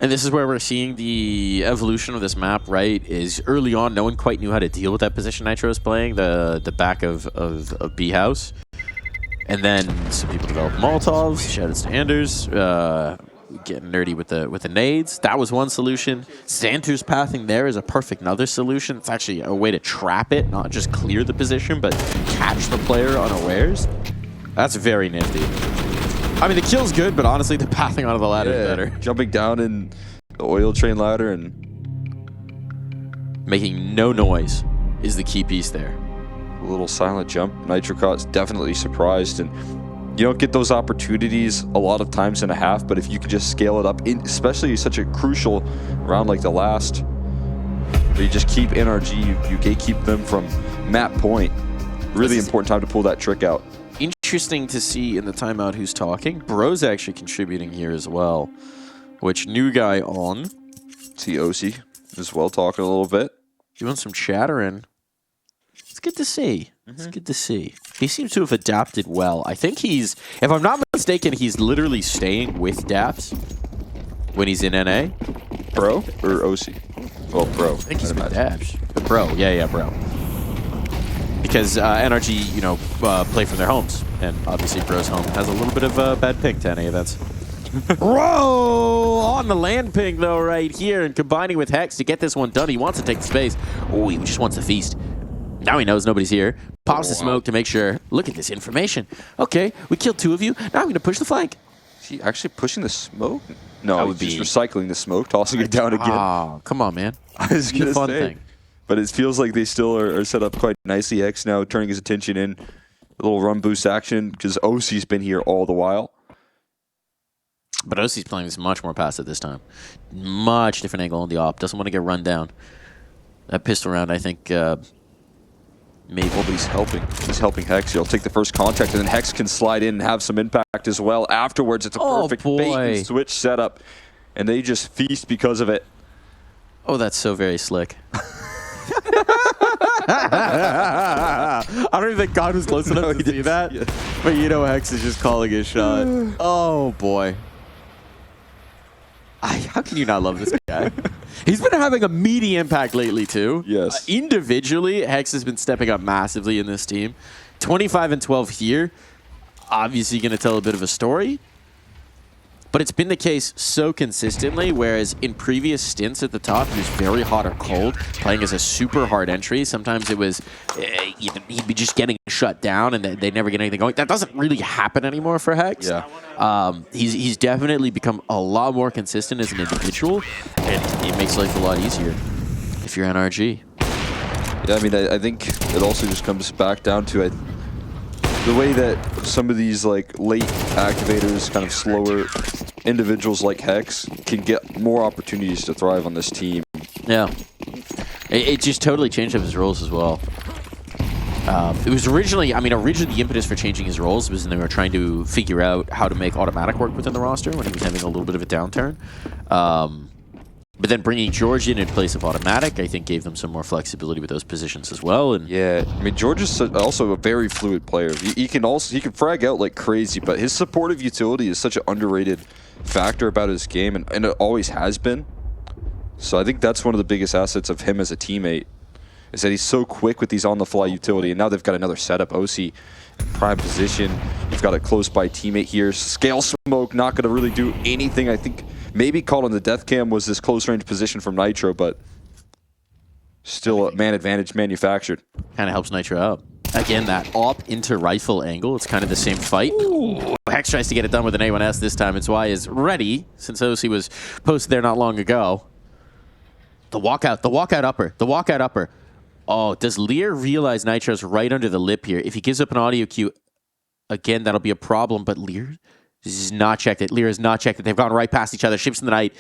And this is where we're seeing the evolution of this map, right? Is early on, no one quite knew how to deal with that position Nitro was playing, the back of B House. And then some people developed Molotovs, shoutouts to Anders, getting nerdy with the nades. That was one solution. Xanter's pathing there is a perfect another solution. It's actually a way to trap it, not just clear the position, but catch the player unawares. That's very nifty. I mean, the kill's good, but honestly, the pathing onto the ladder is better. Jumping down in the oil train ladder and making no noise is the key piece there. A little silent jump. Nitrocot's definitely surprised, and you don't get those opportunities a lot of times in a half, but if you can just scale it up, especially such a crucial round like the last, where you just keep NRG, you gatekeep them from map point. Really important time to pull that trick out. Interesting to see in the timeout who's talking. Bro's actually contributing here as well, which new guy on. See OC as well talking a little bit. Doing some chattering. It's good to see. It's good to see. He seems to have adapted well. I think he's, if I'm not mistaken, he's literally staying with Daps when he's in NA. Bro or OC? Well, Bro. I think he's with Daps. Bro, yeah, Bro. Because NRG, you know, play from their homes, and obviously Bro's home has a little bit of bad ping to NA events. Bro on the land ping though, right here, and combining with Hex to get this one done. He wants to take the space. Oh, he just wants to feast. Now he knows nobody's here. Pops the smoke to make sure. Look at this information. Okay, we killed 2 of you. Now I'm going to push the flank. Is he actually pushing the smoke? No, he's just recycling the smoke, tossing it down again. Oh, come on, man. I was going to say. Thing. But it feels like they still are set up quite nicely. Hex now turning his attention in. A little run boost action because OC's been here all the while. But OC's playing this much more passive this time. Much different angle on the op. Doesn't want to get run down. That pistol round, I think, maybe. Well, but he's helping. He's helping Hex. He'll take the first contact, and then Hex can slide in and have some impact as well. Afterwards, it's a perfect bait and switch setup, and they just feast because of it. Oh, that's so very slick. I don't even think God was close enough to see that. Yeah. But you know Hex is just calling his shot. Oh, boy. How can you not love this guy? He's been having a meaty impact lately, too. Yes. Individually, Hex has been stepping up massively in this team. 25 and 12 here. Obviously going to tell a bit of a story. But it's been the case so consistently, whereas in previous stints at the top, he was very hot or cold, playing as a super hard entry. Sometimes it was, he'd be just getting shut down and they'd never get anything going. That doesn't really happen anymore for Hex. Yeah. He's definitely become a lot more consistent as an individual, and it makes life a lot easier if you're NRG. Yeah, I mean, I think it also just comes back down to the way that some of these like late activators, kind of slower individuals like Hex, can get more opportunities to thrive on this team. Yeah, it just totally changed up his roles as well. It was originally the impetus for changing his roles was when they were trying to figure out how to make automatic work within the roster when he was having a little bit of a downturn. But then bringing George in place of automatic, I think, gave them some more flexibility with those positions as well. And yeah, I mean, George is also a very fluid player. He can frag out like crazy, but his supportive utility is such an underrated factor about his game, and it always has been. So I think that's one of the biggest assets of him as a teammate, is that he's so quick with these on-the-fly utility. And now they've got another setup, OC in prime position. You've got a close-by teammate here. Scale Smoke not going to really do anything. I think maybe called on the death cam was this close-range position from Nitro, but still a man advantage manufactured. Kind of helps Nitro out. Again, that op into rifle angle. It's kind of the same fight. Ooh. Hex tries to get it done with an A1S this time. It's why is ready, since OC was posted there not long ago. The walkout upper. Oh, does Lear realize Nitro's right under the lip here? If he gives up an audio cue, again, that'll be a problem. But Lear has not checked it. Lear has not checked it. They've gone right past each other. Shifts in the night.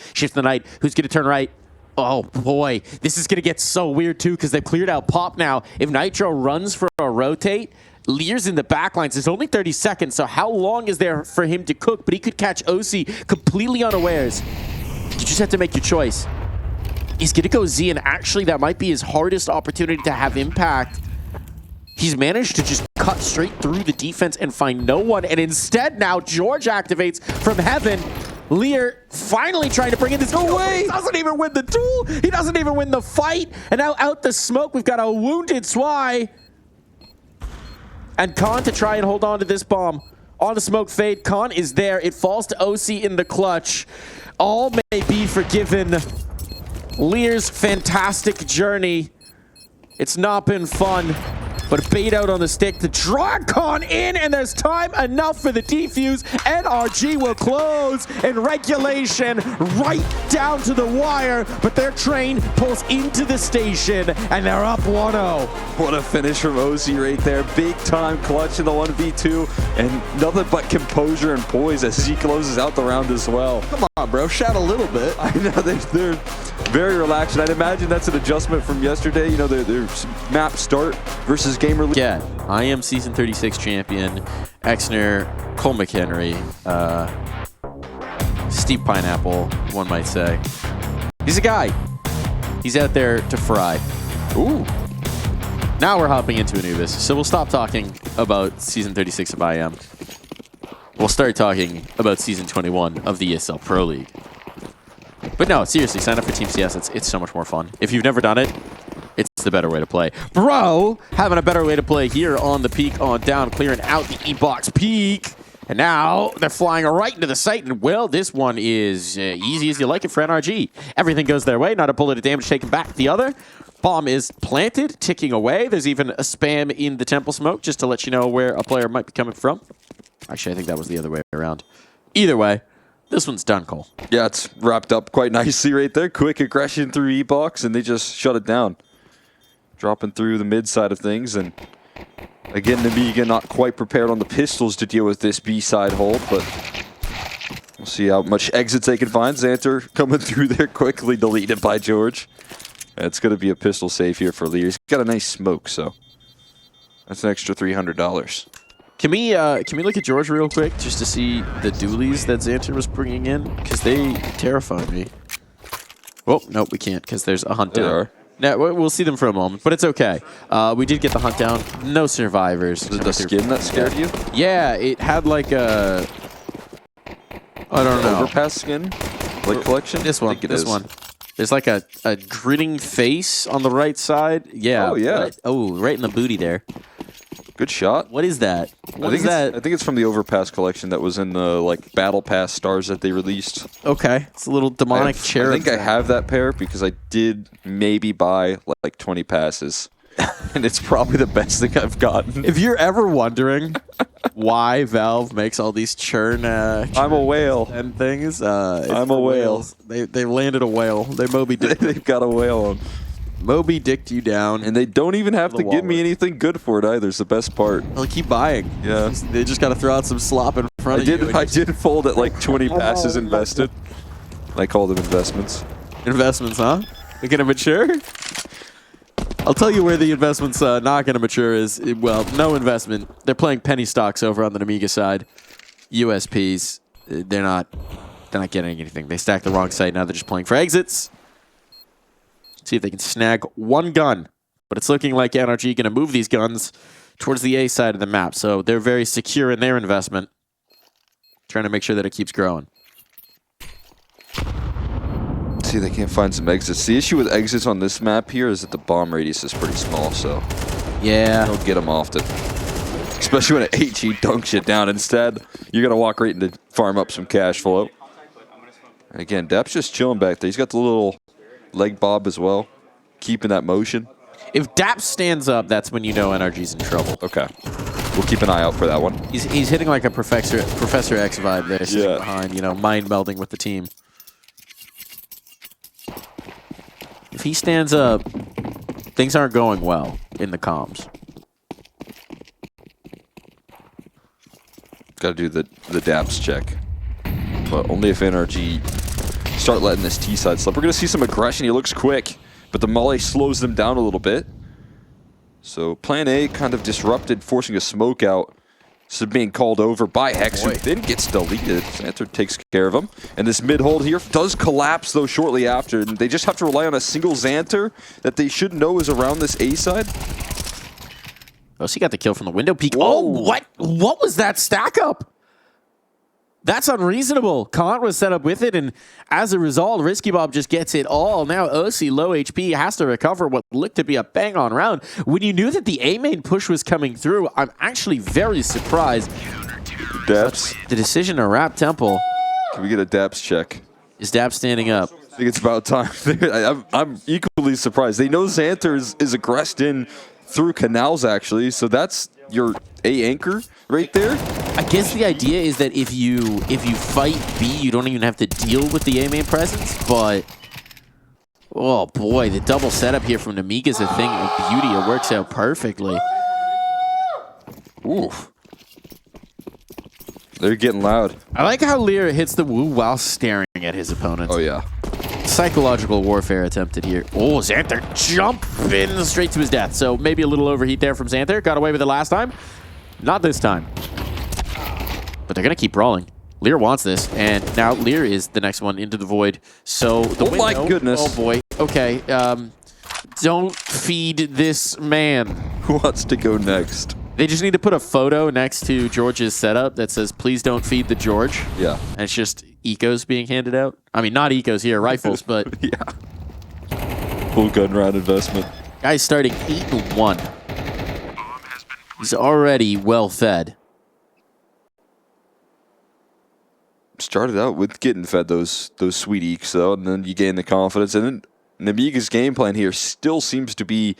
Who's going to turn right? Oh, boy. This is going to get so weird, too, because they've cleared out Pop now. If Nitro runs for a rotate, Lear's in the backlines. It's only 30 seconds, so how long is there for him to cook? But he could catch OC completely unawares. You just have to make your choice. He's going to go Z, and actually that might be his hardest opportunity to have impact. He's managed to just cut straight through the defense and find no one, and instead now George activates from heaven. Lear finally trying to bring in this. No way! He doesn't even win the duel. He doesn't even win the fight. And now out the smoke, we've got a wounded Swy. And Khan to try and hold on to this bomb. On the smoke fade. Khan is there. It falls to OC in the clutch. All may be forgiven. Lear's fantastic journey. It's not been fun, but a bait out on the stick to drag Khan in, and there's time enough for the defuse. NRG will close in regulation right down to the wire, but their train pulls into the station, and they're up 1-0. What a finish from OC right there. Big time clutch in the 1v2, and nothing but composure and poise as he closes out the round as well. Come on, bro. Shout a little bit. I know they're very relaxed, and I'd imagine that's an adjustment from yesterday. You know, their map start versus game release. Yeah, I am Season 36 champion, Exner, Cole McHenry, Steve Pineapple, one might say. He's a guy. He's out there to fry. Ooh. Now we're hopping into Anubis, so we'll stop talking about Season 36 of IM. We'll start talking about Season 21 of the ESL Pro League. But no, seriously, sign up for Team CS. It's so much more fun. If you've never done it, it's the better way to play. Bro, having a better way to play here on the peak on down, clearing out the E-Box peak. And now they're flying right into the site. And, well, this one is easy as you like it for NRG. Everything goes their way. Not a bullet of damage taken back the other. Bomb is planted, ticking away. There's even a spam in the temple smoke just to let you know where a player might be coming from. Actually, I think that was the other way around. Either way, this one's done, Cole. Yeah, it's wrapped up quite nicely right there. Quick aggression through E-Box, and they just shut it down. Dropping through the mid side of things, and again, Nemiga not quite prepared on the pistols to deal with this B-side hold, but we'll see how much exits they can find. Xanter coming through there quickly, deleted by George. It's going to be a pistol save here for Lear. He's got a nice smoke, so that's an extra $300. Can we look at George real quick just to see the dualies that Xanter was bringing in? Because they terrify me. Oh, no, we can't because there's a hunt down. There are. No, we'll see them for a moment, but it's okay. We did get the hunt down. No survivors. Was it the skin that scared you? Yeah, it had like a... I don't know. Overpass skin? Like collection? This one. I think it This is. one. There's like a grinning face on the right side. Yeah. Oh, yeah. Right in the booty there. Good shot. What is that? I think it's from the Overpass collection that was in the like Battle Pass stars that they released. Okay. It's a little demonic cherub. I think I have that pair because I did maybe buy like 20 passes. And it's probably the best thing I've gotten. If you're ever wondering why Valve makes all these churn I'm a whale. and things, I'm a whale. They landed a whale. They Moby Dick. They've got a whale on. Moby Dicked you down. And they don't even have to give me anything good for it either. It's the best part. Well, keep buying. Yeah. They just got to throw out some slop in front of you. I did fold at like 20 passes invested. I call them investments. Investments, huh? They're going to mature? I'll tell you where the investment's not going to mature is, well, no investment. They're playing penny stocks over on the Nemiga side. USPs, they're not getting anything. They stacked the wrong site. Now they're just playing for exits. See if they can snag one gun. But it's looking like NRG going to move these guns towards the A side of the map. So they're very secure in their investment. Trying to make sure that it keeps growing. See, they can't find some exits. The issue with exits on this map here is that the bomb radius is pretty small, so yeah, don't get them often. Especially when an HE dunks you down. Instead, you're going to walk right into farm up some cash flow. And again, Dap's just chilling back there. He's got the little leg bob as well, keeping that motion. If Dap stands up, that's when you know NRG's in trouble. Okay. We'll keep an eye out for that one. He's hitting like a Professor X vibe there, sitting behind, mind melding with the team. If he stands up, things aren't going well in the comms. Got to do the Daps check. But only if NRG start letting this T side slip. We're going to see some aggression. He looks quick, but the melee slows them down a little bit. So plan A kind of disrupted, forcing a smoke out. This is being called over by Hex, who then gets deleted. Xanther takes care of him. And this mid-hold here does collapse, though, shortly after. And they just have to rely on a single Xanther that they should know is around this A side. Oh, so he got the kill from the window peek. Whoa. Oh, what? What was that stack up? That's unreasonable. Kant was set up with it, and as a result, Risky Bob just gets it all. Now OC, low HP, has to recover what looked to be a bang-on round. When you knew that the A-main push was coming through, I'm actually very surprised. Daps. The decision to wrap Temple. Can we get a Daps check? Is Dap standing up? I think it's about time. I'm equally surprised. They know Xanther is aggressed in through canals, actually, so that's your A anchor right there. I guess the idea is that if you fight B, you don't even have to deal with the A main presence, but oh boy, the double setup here from Nemiga is a thing of beauty. It works out perfectly. Oof. They're getting loud. I like how Lear hits the woo while staring at his opponents. Oh, yeah. Psychological warfare attempted here. Oh, Xanther jumping straight to his death. So maybe a little overheat there from Xanther. Got away with it last time. Not this time. But they're going to keep brawling. Lear wants this, and now Lear is the next one into the void. So the window, my goodness. Oh, boy. Okay. Don't feed this man. Who wants to go next? They just need to put a photo next to George's setup that says, please don't feed the George. Yeah. And it's just ecos being handed out. I mean, not ecos here, rifles, but... Yeah. Full gun round investment. Guy's starting 8-1. He's already well fed. Started out with getting fed those sweet eeks, though, and then you gain the confidence. And then Nemiga's game plan here still seems to be,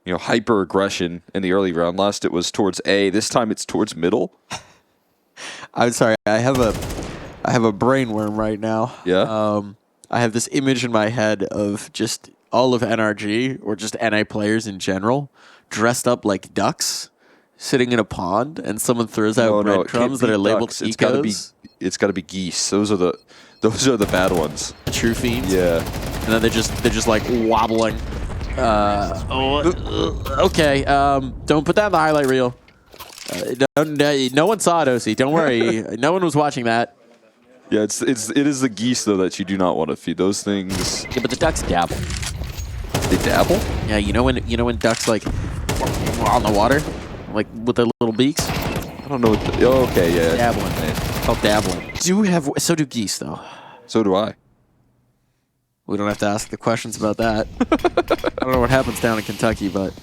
hyper aggression in the early round. Last it was towards A. This time it's towards middle. I'm sorry. I have a brain worm right now. Yeah. I have this image in my head of just all of NRG or just NA players in general dressed up like ducks, sitting in a pond, and someone throws out breadcrumbs that are labeled ducks. ecos. It's got to be geese. Those are the bad ones. The true fiends. Yeah. And then they're just like wobbling. Okay. Don't put that in the highlight reel. No one saw it, OC. Don't worry. No one was watching that. Yeah, it is the geese though that you do not want to feed. Those things. Yeah, but the ducks dabble. They dabble? Yeah, you know when ducks like on the water, like with their little beaks. I don't know. Okay, yeah. Dabbling. Called dabbling. So do geese though. So do I. We don't have to ask the questions about that. I don't know what happens down in Kentucky, but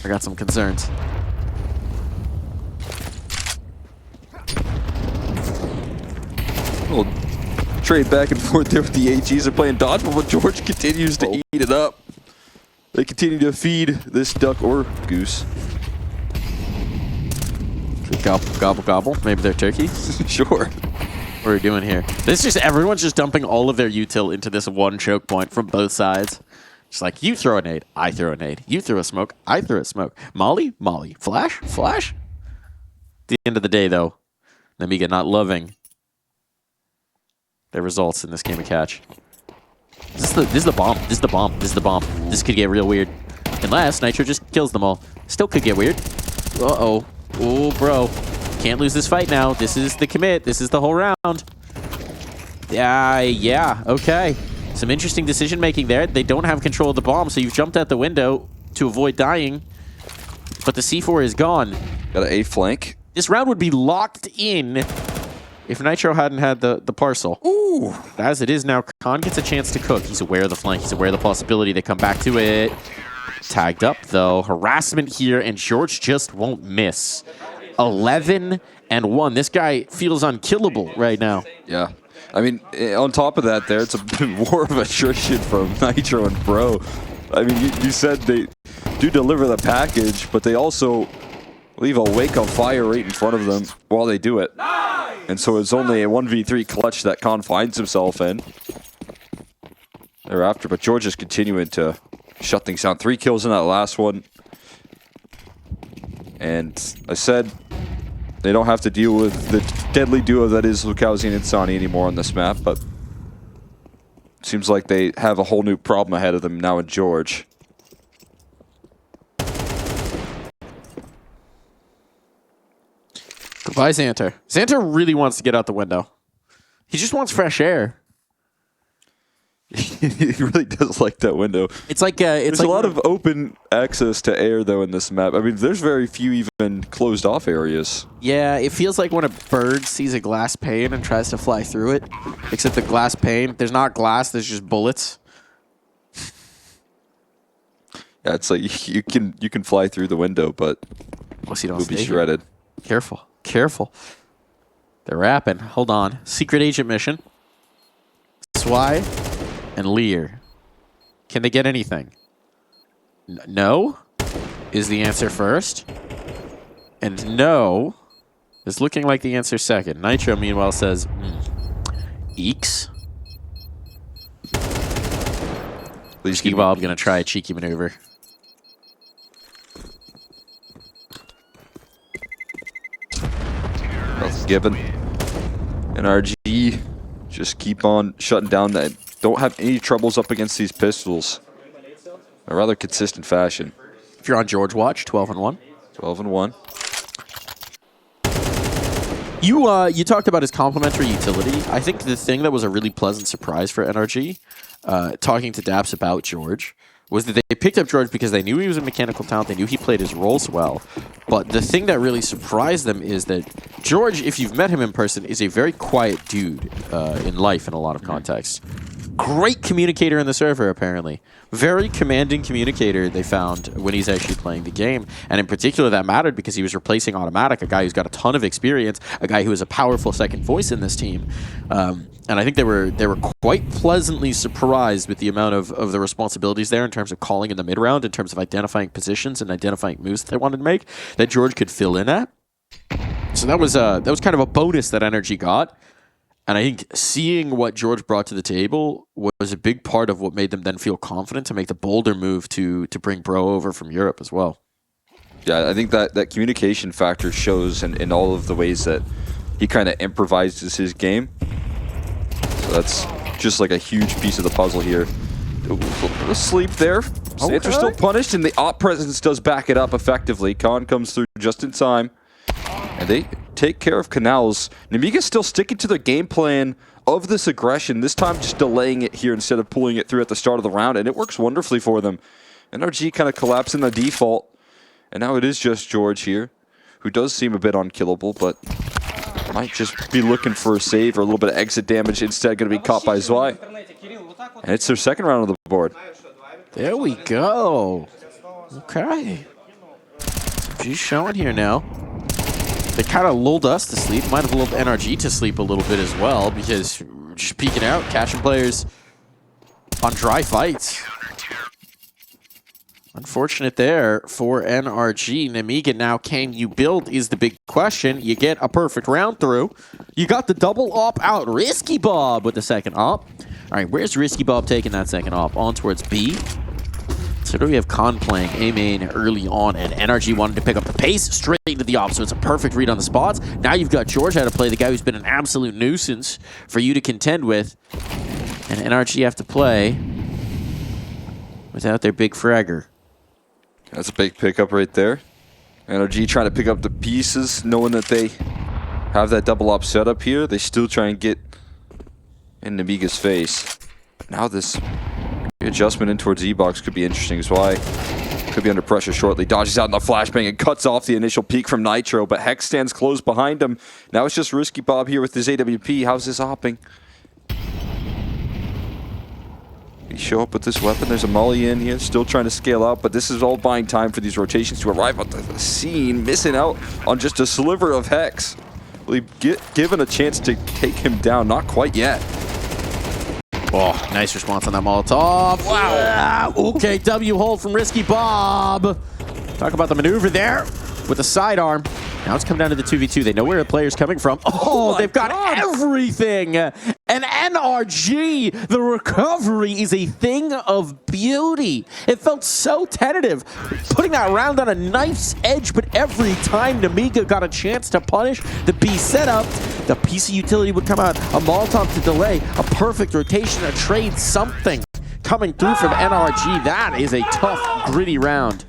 I got some concerns. We'll trade back and forth there with the AGs. They're playing dodgeball, but George continues to eat it up. They continue to feed this duck or goose. Gobble, gobble, gobble. Maybe they're turkey. Sure. What are we doing here? This is just everyone's just dumping all of their util into this one choke point from both sides. Just like, you throw a nade, I throw a nade. You throw a smoke, I throw a smoke. Molly, Molly. Flash, flash. At the end of the day, though, Nemiga not their results in this game of catch. This is the bomb. This is the bomb. This is the bomb. This could get real weird. Unless Nitro just kills them all. Still could get weird. Uh-oh. Oh, bro. Can't lose this fight now. This is the commit. This is the whole round. Yeah, okay. Some interesting decision-making there. They don't have control of the bomb, so you've jumped out the window to avoid dying. But the C4 is gone. Got an A flank. This round would be locked in if Nitro hadn't had the parcel. Ooh. As it is now, Khan gets a chance to cook. He's aware of the flank. He's aware of the possibility. They come back to it. Tagged up, though. Harassment here, and George just won't miss. 11-1. This guy feels unkillable right now. Yeah. I mean, on top of that there, it's a bit more of attrition from Nitro and Bro. I mean, you said they do deliver the package, but they also leave a wake of fire right in front of them while they do it. And so it's only a 1v3 clutch that Khan finds himself in thereafter. But George is continuing to shut things down. 3 kills in that last one. And I said they don't have to deal with the deadly duo that is Lukowski and Insani anymore on this map, but it seems like they have a whole new problem ahead of them now in George. Goodbye, Xanter. Xanter really wants to get out the window. He just wants fresh air. He really does like that window. It's like there's a lot of open access to air though in this map. I mean, there's very few even closed off areas. Yeah, it feels like when a bird sees a glass pane and tries to fly through it. Except the glass pane, there's not glass, there's just bullets. Yeah, it's like you can fly through the window, but you'll be shredded. Careful, careful. They're rapping. Hold on. Secret agent mission. Swy and Lear. Can they get anything? No is the answer first. And no is looking like the answer second. Nitro, meanwhile, says, eeks. Cheeky Bob going to try a cheeky maneuver. Nothing given. NRG just keep on shutting down that. Don't have any troubles up against these pistols. In a rather consistent fashion. If you're on George Watch, 12-1. 12-1. You talked about his complementary utility. I think the thing that was a really pleasant surprise for NRG, talking to Daps about George, was that they picked up George because they knew he was a mechanical talent. They knew he played his roles well. But the thing that really surprised them is that George, if you've met him in person, is a very quiet dude in life in a lot of contexts. Great communicator in the server, apparently. Very commanding communicator, they found, when he's actually playing the game. And in particular, that mattered because he was replacing Automatic, a guy who's got a ton of experience, a guy who is a powerful second voice in this team. And I think they were quite pleasantly surprised with the amount of the responsibilities there in terms of calling in the mid-round, in terms of identifying positions and identifying moves that they wanted to make, that George could fill in at. So that was kind of a bonus that NRG got. And I think seeing what George brought to the table was a big part of what made them then feel confident to make the bolder move to bring Bro over from Europe as well. Yeah, I think that communication factor shows in all of the ways that he kind of improvises his game. So that's just like a huge piece of the puzzle here. Sleep there. Santa's still punished, and the op presence does back it up effectively. Khan comes through just in time. And they take care of Canals. Nemiga's still sticking to their game plan of this aggression, this time just delaying it here instead of pulling it through at the start of the round, and it works wonderfully for them. NRG kind of collapsing the default, and now it is just George here, who does seem a bit unkillable, but Might just be looking for a save or a little bit of exit damage. Instead, going to be caught by Zwei. And it's their second round on the board. There we go. Okay. She's showing here now. They kind of lulled us to sleep. Might have lulled NRG to sleep a little bit as well, because just peeking out, catching players on dry fights. Unfortunate there for NRG. Nemiga now, can you build is the big question. You get a perfect round through. You got the double op out. Risky Bob with the second op. All right, where's Risky Bob taking that second op? On towards B. So do we have Khan playing A main early on, and NRG wanted to pick up the pace straight into the op, so it's a perfect read on the spots. Now you've got George how to play, the guy who's been an absolute nuisance for you to contend with. And NRG have to play without their big fragger. That's a big pickup right there. NRG trying to pick up the pieces, knowing that they have that double op setup here. They still try and get in Nemiga's face. Now this adjustment in towards E-Box could be interesting as well. Could be under pressure shortly. Dodges out in the flashbang and cuts off the initial peak from Nitro, but Hex stands close behind him. Now it's just Risky Bob here with his AWP. How's this hopping? You show up with this weapon. There's a Molly in here, still trying to scale out, but this is all buying time for these rotations to arrive at the scene, missing out on just a sliver of Hex. Will he get given a chance to take him down? Not quite yet. Oh, nice response on that Molotov. Wow. Okay, W hold from Risky Bob. Talk about the maneuver there with the sidearm. Now it's come down to the 2v2. They know where the player's coming from. Oh, they've got everything. And NRG, the recovery is a thing of beauty. It felt so tentative, putting that round on a knife's edge, but every time Nemiga got a chance to punish the B setup, the piece of utility would come out, a Molotov to delay, a perfect rotation, a trade, something coming through from NRG. That is a tough, gritty round.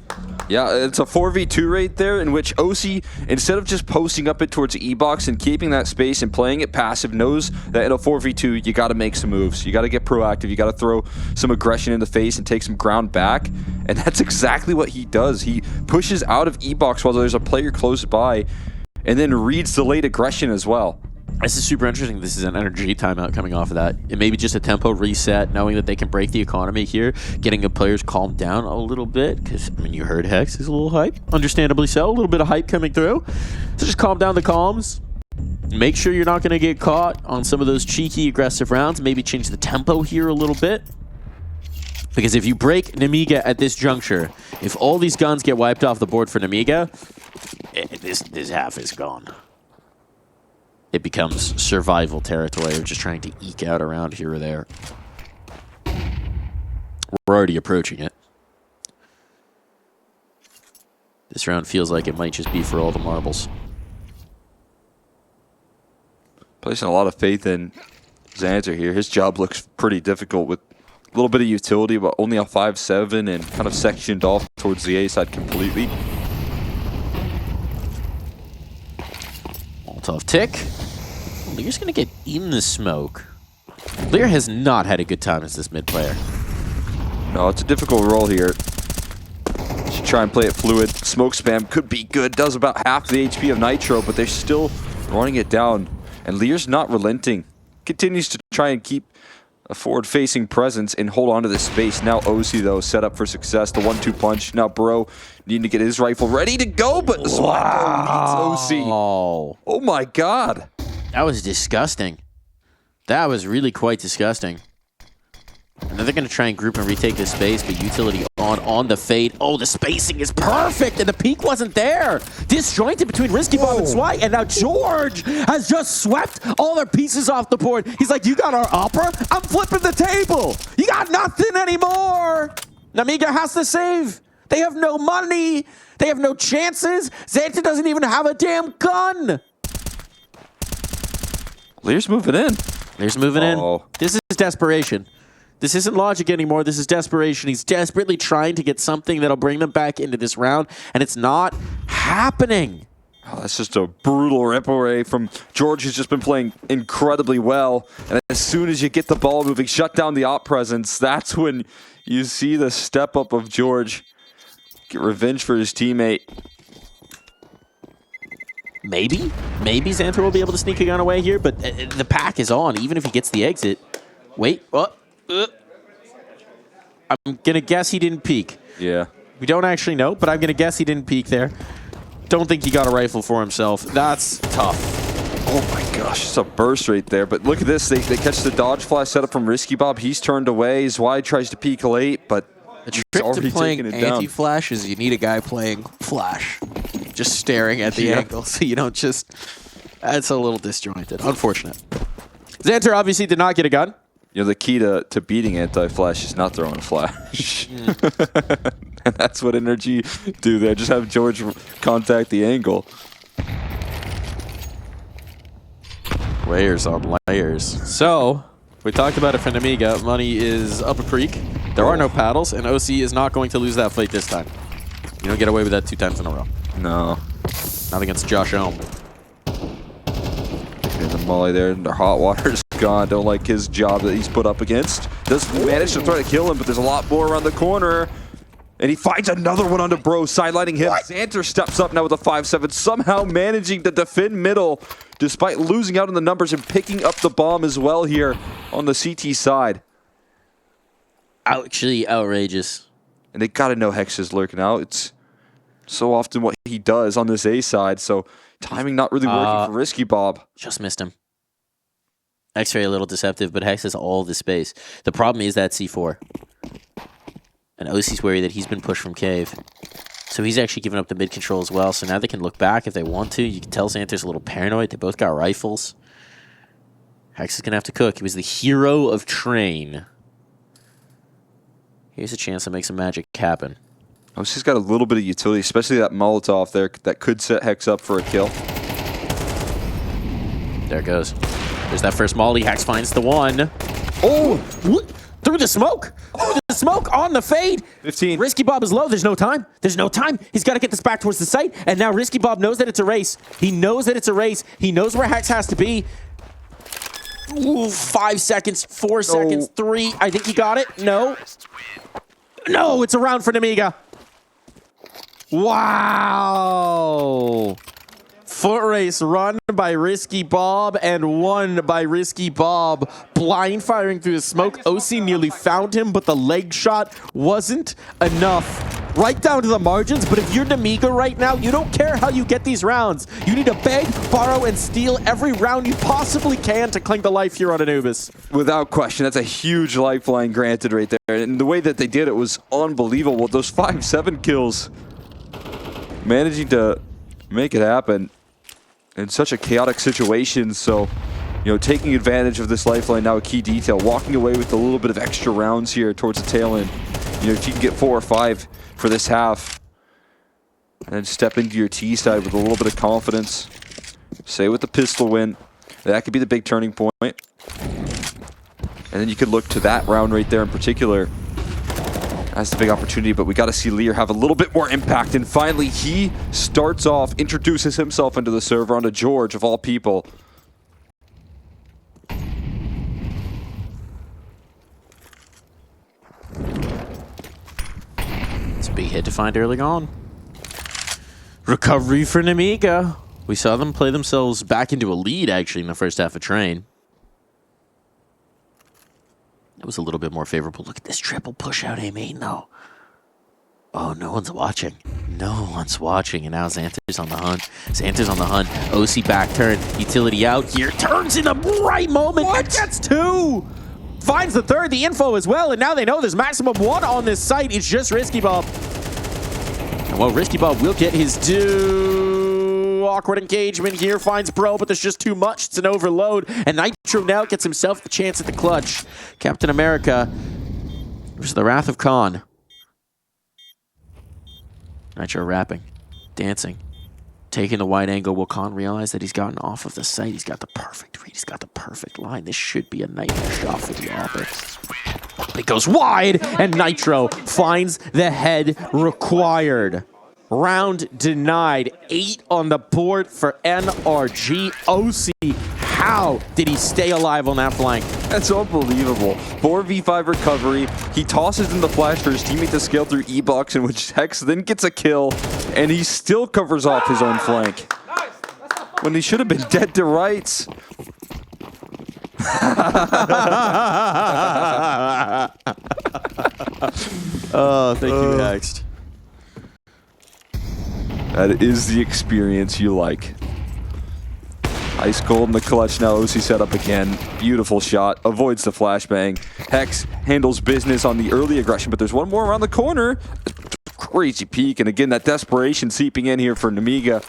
Yeah, it's a 4v2 right there in which OC, instead of just posting up it towards E-Box and keeping that space and playing it passive, knows that in a 4v2, you got to make some moves. You got to get proactive. You got to throw some aggression in the face and take some ground back. And that's exactly what he does. He pushes out of E-Box while there's a player close by and then reads the late aggression as well. This is super interesting. This is an NRG timeout coming off of that. It may be just a tempo reset, knowing that they can break the economy here, getting the players calmed down a little bit, because, I mean, you heard Hex is a little hype. Understandably so. A little bit of hype coming through. So just calm down the calms. Make sure you're not going to get caught on some of those cheeky, aggressive rounds. Maybe change the tempo here a little bit. Because if you break Nemiga at this juncture, if all these guns get wiped off the board for Nemiga, this half is gone. It becomes survival territory of just trying to eke out around here or there. We're already approaching it. This round feels like it might just be for all the marbles. Placing a lot of faith in Xanter here. His job looks pretty difficult with a little bit of utility, but only a 5-7 and kind of sectioned off towards the A side completely. Molotov tick. Lear's going to get in the smoke. Lear has not had a good time as this mid player. No, it's a difficult role here. Should try and play it fluid. Smoke spam could be good. Does about half the HP of Nitro, but they're still running it down. And Lear's not relenting. Continues to try and keep a forward-facing presence and hold on to this space. Now OC, though, set up for success. The 1-2 punch. Now Bro needing to get his rifle ready to go, but Zwacko needs OC. Oh my god. That was disgusting. That was really quite disgusting. And they're going to try and group and retake this space, but utility on the fade. Oh, the spacing is perfect, and the peak wasn't there. Disjointed between Risky Bob and Swy, and now George has just swept all their pieces off the board. He's like, you got our opera? I'm flipping the table. You got nothing anymore. Nemiga has to save. They have no money. They have no chances. Xanta doesn't even have a damn gun. Lear's moving in. Lear's moving in. This is desperation. This isn't logic anymore. This is desperation. He's desperately trying to get something that'll bring them back into this round, and it's not happening. Oh, that's just a brutal rip away from George, who's just been playing incredibly well. And as soon as you get the ball moving, shut down the op presence, that's when you see the step up of George get revenge for his teammate. Maybe Xanther will be able to sneak a gun away here, but the pack is on, even if he gets the exit. Wait, what? I'm going to guess he didn't peek. Yeah. We don't actually know, but I'm going to guess he didn't peek there. Don't think he got a rifle for himself. That's tough. Oh my gosh, it's a burst right there. But look at this. They catch the dodge flash set up from Risky Bob. He's turned away. Zwai tries to peek late, but The trick to playing anti-flash is you need a guy playing flash. Just staring at the angle so you don't just... That's a little disjointed. Unfortunate. Xanther obviously did not get a gun. You know, the key to beating anti-flash is not throwing a flash. And that's what NRG do there. Just have George contact the angle. Layers on layers. So, we talked about it for Nemiga. Money is up a creek. There are no paddles, and OC is not going to lose that fight this time. You don't get away with that 2 times in a row. No. Not against Josh Ohm. The molly there, and the hot water's gone. Don't like his job that he's put up against. Does manage to try to kill him, but there's a lot more around the corner. And he finds another one onto Bro, sidelining him. Xanther steps up now with a 5-7, somehow managing to defend middle, despite losing out on the numbers and picking up the bomb as well here on the CT side. Actually outrageous. And they gotta know Hex is lurking out. It's so often what he does on this A side, so timing not really working for Risky Bob. Just missed him. X-ray a little deceptive, but Hex has all the space. The problem is that C4. And OC's worried that he's been pushed from cave. So he's actually given up the mid control as well. So now they can look back if they want to. You can tell Xanther's a little paranoid. They both got rifles. Hex is going to have to cook. He was the hero of Train. Here's a chance to make some magic happen. OC's got a little bit of utility, especially that Molotov there that could set Hex up for a kill. There it goes. There's that first molly. Hex finds the one. Oh! What? Through the smoke! Through the smoke on the fade! 15. Risky Bob is low. There's no time. There's no time. He's got to get this back towards the site. And now Risky Bob knows that it's a race. He knows that it's a race. He knows where Hex has to be. Ooh, 5 seconds, 4 seconds, 3. I think he got it. No. No, it's a round for Nemiga. Wow. Foot race run by Risky Bob and won by Risky Bob. Blind firing through the smoke. OC nearly found him, but the leg shot wasn't enough. Right down to the margins, but if you're Nemiga right now, you don't care how you get these rounds. You need to beg, borrow, and steal every round you possibly can to cling to life here on Anubis. Without question, that's a huge lifeline granted right there. And the way that they did it was unbelievable. Those 5-7 kills, managing to make it happen in such a chaotic situation. So, you know, taking advantage of this lifeline now a key detail. Walking away with a little bit of extra rounds here towards the tail end. You know, if you can get 4 or 5 for this half, and then step into your T side with a little bit of confidence. Say with the pistol win, that could be the big turning point. And then you could look to that round right there in particular as the big opportunity, but we got to see Lear have a little bit more impact. And finally, he starts off, introduces himself into the server onto George, of all people. It's a big hit to find early on. Recovery for Nemiga. We saw them play themselves back into a lead, actually, in the first half of Train. It was a little bit more favorable. Look at this triple push out A main, though. Oh, no one's watching. No one's watching, and now Xanther's on the hunt. Xanther's on the hunt. OC back turn. Utility out here. Turns in the right moment. What? Gets 2. Finds the 3rd, the info as well, and now they know there's maximum 1 on this site. It's just Risky Bob. And well, Risky Bob will get his due. Awkward engagement here. Finds Bro, but there's just too much. It's an overload. And Nitro now gets himself the chance at the clutch. Captain America versus the Wrath of Khan. Nitro rapping, dancing, taking the wide angle. Will Khan realize that he's gotten off of the site? He's got the perfect read. He's got the perfect line. This should be a nightmare shot for the Author. It goes wide, and Nitro finds the head required. Round denied. 8 on the board for NRG. OC, how did he stay alive on that flank? That's unbelievable. 4v5 recovery. He tosses in the flash for his teammate to scale through E-box, in which Hex then gets a kill, and he still covers off his own flank. when he should have been dead to rights. Oh, thank you, Next. That is the experience you like. Ice cold in the clutch now. OC set up again. Beautiful shot. Avoids the flashbang. Hex handles business on the early aggression, but there's one more around the corner. Crazy peek, and again, that desperation seeping in here for Nemiga.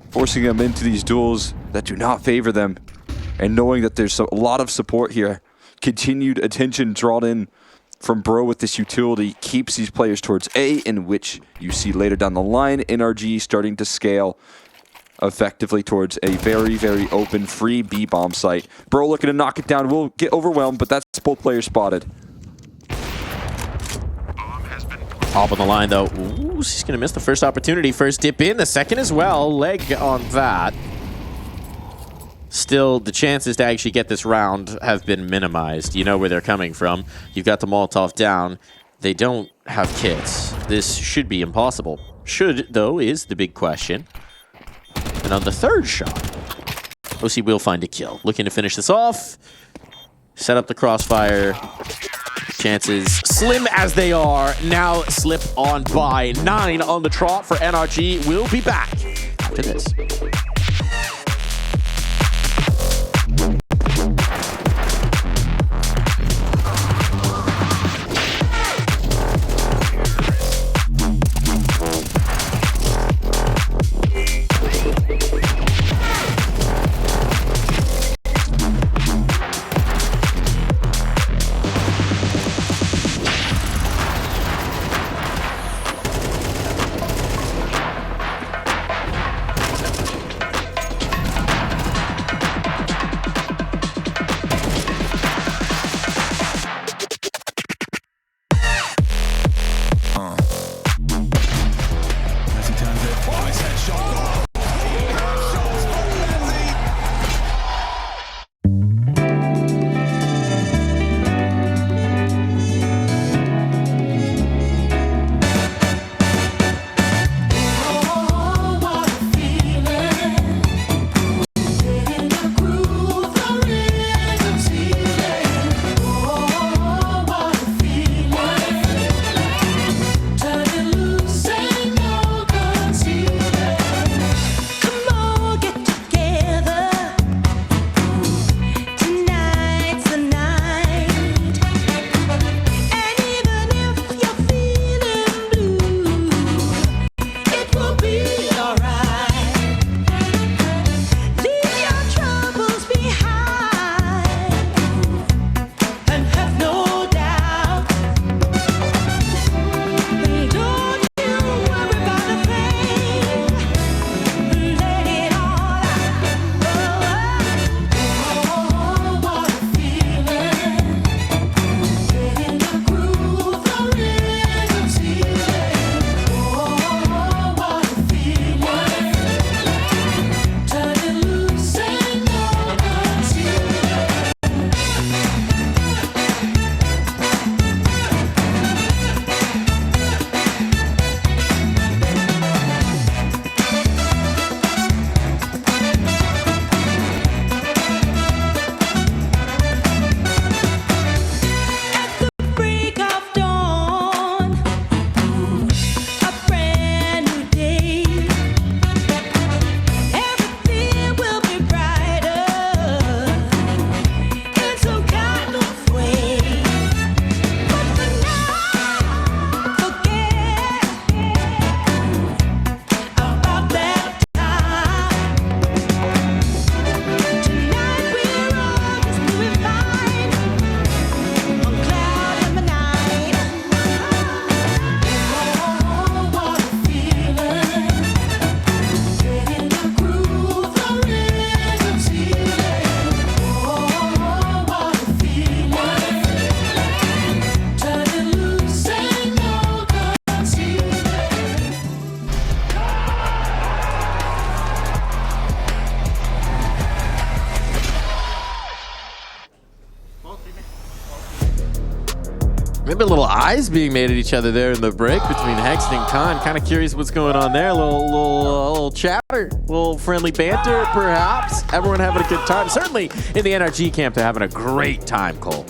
Forcing them into these duels that do not favor them. And knowing that there's a lot of support here. Continued attention drawn in from Bro with this utility keeps these players towards A, in which you see later down the line, NRG starting to scale effectively towards a very, very open, free B-bomb site. Bro looking to knock it down, will get overwhelmed, but that's both players spotted. Top on the line, though. Ooh, he's going to miss the first opportunity. First dip in, the second as well. Leg on that. Still, the chances to actually get this round have been minimized. You know where they're coming from. You've got the Molotov down. They don't have kits. This should be impossible. Should, though, is the big question. And on the third shot, OC will find a kill. Looking to finish this off. Set up the crossfire. Chances slim as they are. Now slip on by. 9 on the trot for NRG. We'll be back after this. Maybe little eyes being made at each other there in the break between Hexed and Khan. Kind of curious what's going on there. A little chatter, a little friendly banter, perhaps. Everyone having a good time. Certainly in the NRG camp, they're having a great time, Cole.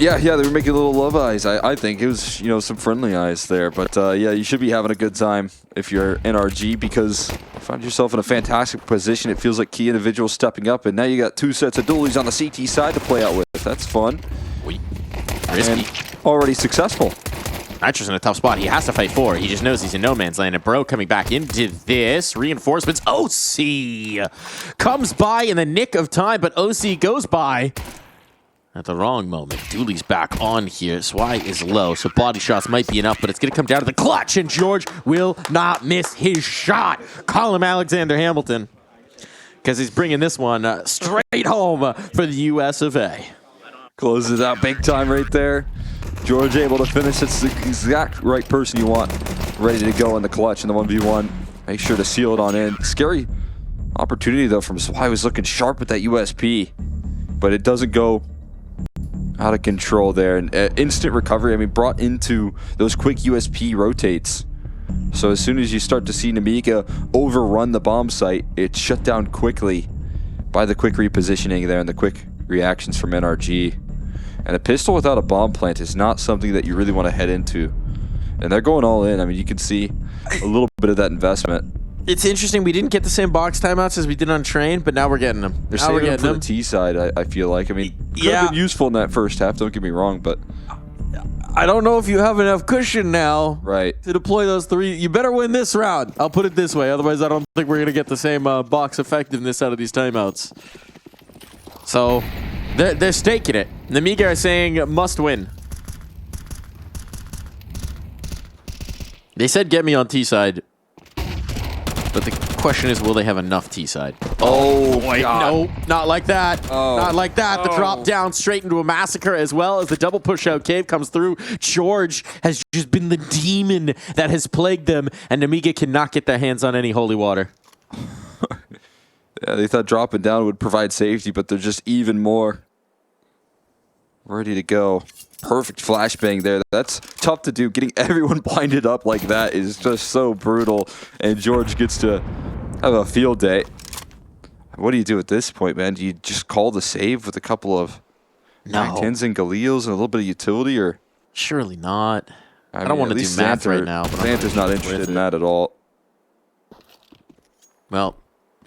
Yeah, they were making little love eyes. I think it was, some friendly eyes there. But yeah, you should be having a good time if you're NRG because you found yourself in a fantastic position. It feels like key individuals stepping up, and now you got 2 sets of dualies on the CT side to play out with. That's fun. Risky. And already successful. Nitro's in a tough spot. He has to fight 4. He just knows he's in no man's land. And Bro coming back into this. Reinforcements. OC comes by in the nick of time, but OC goes by at the wrong moment. Dooley's back on here. Swai is low, so body shots might be enough, but it's going to come down to the clutch, and George will not miss his shot. Call him Alexander Hamilton, because he's bringing this one straight home for the US of A. Closes out big time right there. George able to finish. It's the exact right person you want ready to go in the clutch in the 1v1. Make sure to seal it on in. Scary opportunity, though, from Swai. Was looking sharp with that USP, but it doesn't go out of control there. And instant recovery, I mean, brought into those quick USP rotates. So as soon as you start to see Nemiga overrun the bomb site, it's shut down quickly by the quick repositioning there and the quick reactions from NRG. And a pistol without a bomb plant is not something that you really want to head into. And they're going all in. I mean, you can see a little bit of that investment. It's interesting. We didn't get the same box timeouts as we did on Train, but now we're getting them. They're saving them for the T side, I feel like. I mean, could have been useful in that first half, don't get me wrong, but I don't know if you have enough cushion now to deploy those 3. You better win this round. I'll put it this way. Otherwise, I don't think we're going to get the same box effectiveness out of these timeouts. So they're staking it. Nemiga are saying must win. They said get me on T side, but the question is, will they have enough T side? Oh boy, no, not like that. Not like that. The drop down straight into a massacre, as well as the double push out cave comes through. George has just been the demon that has plagued them, and Nemiga cannot get their hands on any holy water. Yeah, they thought dropping down would provide safety, but they're just even more ready to go. Perfect flashbang there. That's tough to do. Getting everyone blinded up like that is just so brutal, and George gets to have a field day. What do you do at this point, man? Do you just call the save with a couple of 9-10s and Galils and a little bit of utility, or? Surely not. I don't want to do math right now. But Xanter's not interested in that at all. Well,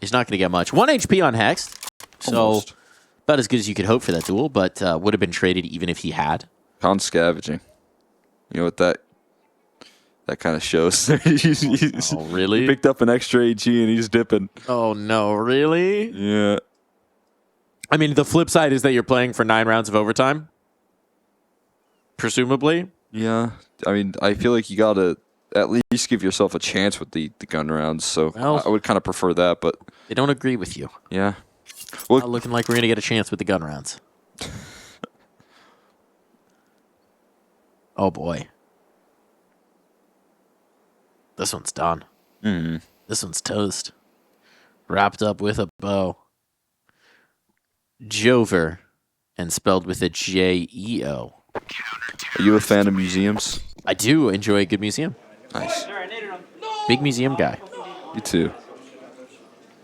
he's not going to get much. 1 HP on Hex, so about as good as you could hope for that duel, but would have been traded even if he had. Con scavenging. You know what that kind of shows? Oh, really? He picked up an extra AG and he's dipping. Oh, no, really? Yeah. I mean, the flip side is that you're playing for 9 rounds of overtime, presumably. Yeah. I mean, I feel like you got to at least give yourself a chance with the gun rounds, so I would kind of prefer that, but they don't agree with you. Yeah. Well, not looking like we're going to get a chance with the gun rounds. Oh, boy. This one's done. This one's toast. Wrapped up with a bow. Jover, and spelled with a J-E-O. Are you a fan of museums? I do enjoy a good museum. Nice. Big museum guy. You too.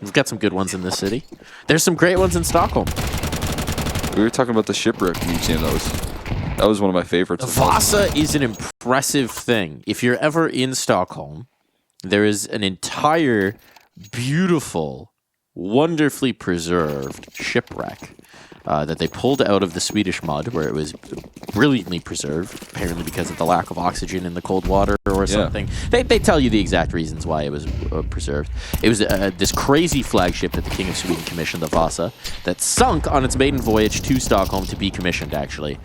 We've got some good ones in this city. There's some great ones in Stockholm. We were talking about the Shipwreck Museum. That was one of my favorites. The Vasa is an impressive thing. If you're ever in Stockholm, there is an entire beautiful, wonderfully preserved shipwreck that they pulled out of the Swedish mud, where it was brilliantly preserved, apparently because of the lack of oxygen in the cold water or something. They tell you the exact reasons why it was preserved. It was this crazy flagship that the King of Sweden commissioned, the Vasa, that sunk on its maiden voyage to Stockholm to be commissioned, actually,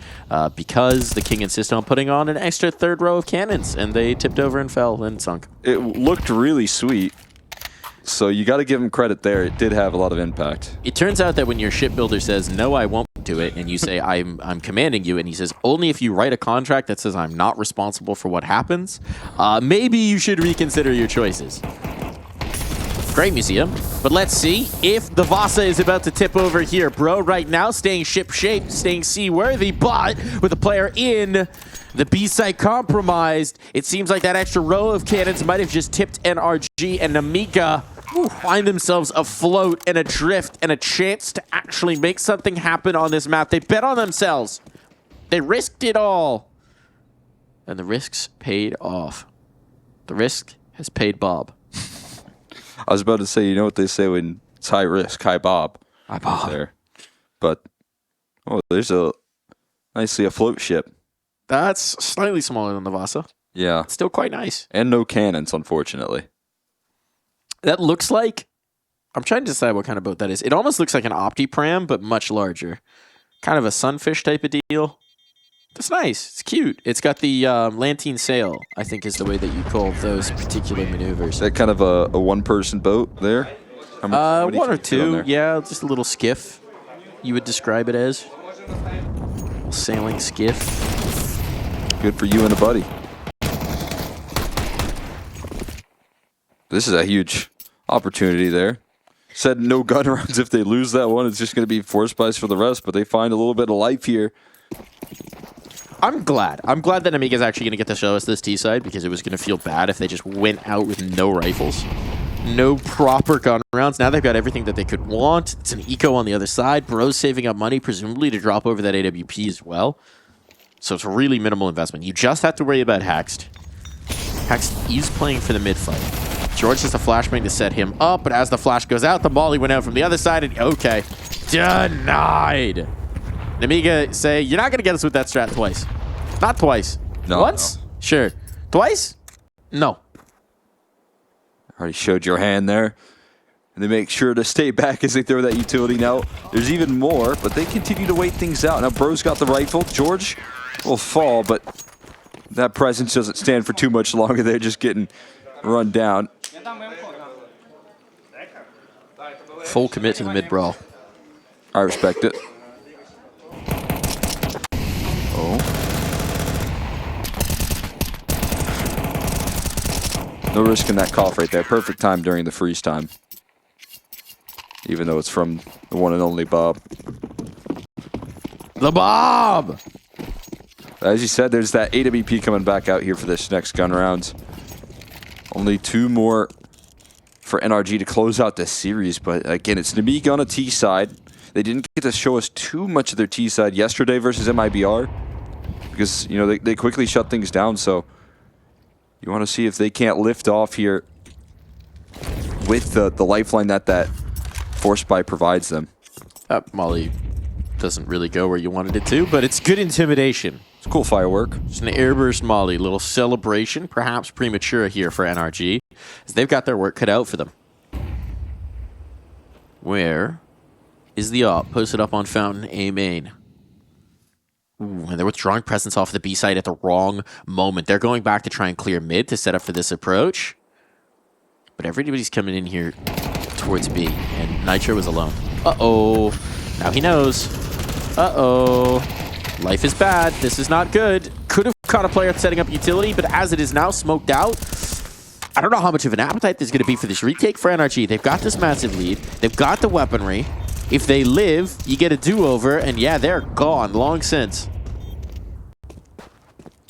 because the king insisted on putting on an extra 3rd row of cannons, and they tipped over and fell and sunk. It looked really sweet. So you got to give him credit there. It did have a lot of impact. It turns out that when your shipbuilder says, no, I won't do it, and you say, I'm commanding you, and he says, only if you write a contract that says I'm not responsible for what happens, maybe you should reconsider your choices. Great museum. But let's see if the Vasa is about to tip over here. Bro, right now, staying ship shape, staying seaworthy, but with a player in the B site compromised, it seems like that extra row of cannons might have just tipped NRG, and Nemiga find themselves afloat and adrift and a chance to actually make something happen on this map. They bet on themselves. They risked it all. And the risks paid off. The risk has paid Bob. I was about to say, you know what they say when it's high risk, high Bob. High Bob. There. But, oh, there's a nicely afloat ship. That's slightly smaller than the Vasa. Yeah. It's still quite nice. And no cannons, unfortunately. That looks like... I'm trying to decide what kind of boat that is. It almost looks like an Opti-Pram, but much larger. Kind of a sunfish type of deal. That's nice. It's cute. It's got the Lantine sail, I think is the way that you call those particular maneuvers. Is that kind of a one-person boat there? One or two. Yeah, just a little skiff, you would describe it as. A sailing skiff. Good for you and a buddy. This is a huge opportunity there. Said no gun rounds. If they lose that one, it's just going to be force buys for the rest, but they find a little bit of life here. I'm glad. I'm glad that Nemiga's actually going to get to show us this T-side, because it was going to feel bad if they just went out with no rifles. No proper gun rounds. Now they've got everything that they could want. It's an eco on the other side. Bro's saving up money, presumably to drop over that AWP as well. So it's a really minimal investment. You just have to worry about Hext. Hext is playing for the mid fight. George has a flashbang to set him up, but as the flash goes out, the molly went out from the other side, and okay. Denied. Nemiga say, you're not going to get us with that strat twice. Not twice. No. Once? No. Sure. Twice? No. Already showed your hand there. And they make sure to stay back as they throw that utility. Now, there's even more, but they continue to wait things out. Now, Bro's got the rifle. George will fall, but that presence doesn't stand for too much longer. They're just getting run down. Full commit to the mid-brawl. I respect it. Oh. No risk in that cough right there. Perfect time during the freeze time. Even though it's from the one and only Bob. The Bob! As you said, there's that AWP coming back out here for this next gun round. Only 2 more for NRG to close out this series. But again, it's Nemiga on a T side. They didn't get to show us too much of their T side yesterday versus MIBR. Because, you know, they quickly shut things down. So you want to see if they can't lift off here with the lifeline that force buy provides them. Molly doesn't really go where you wanted it to, but it's good intimidation. It's a cool firework. It's an airburst Molly, little celebration, perhaps premature here for NRG, as they've got their work cut out for them. Where is the op posted up on Fountain A main? Ooh, and they're withdrawing presence off the B side at the wrong moment. They're going back to try and clear mid to set up for this approach. But everybody's coming in here towards B, and Nitro was alone. Uh-oh. Now he knows. Uh-oh. Life is bad. This is not good. Could have caught a player setting up utility, but as it is now smoked out, I don't know how much of an appetite there's going to be for this retake for NRG. They've got this massive lead. They've got the weaponry. If they live, you get a do-over, and yeah, they're gone long since.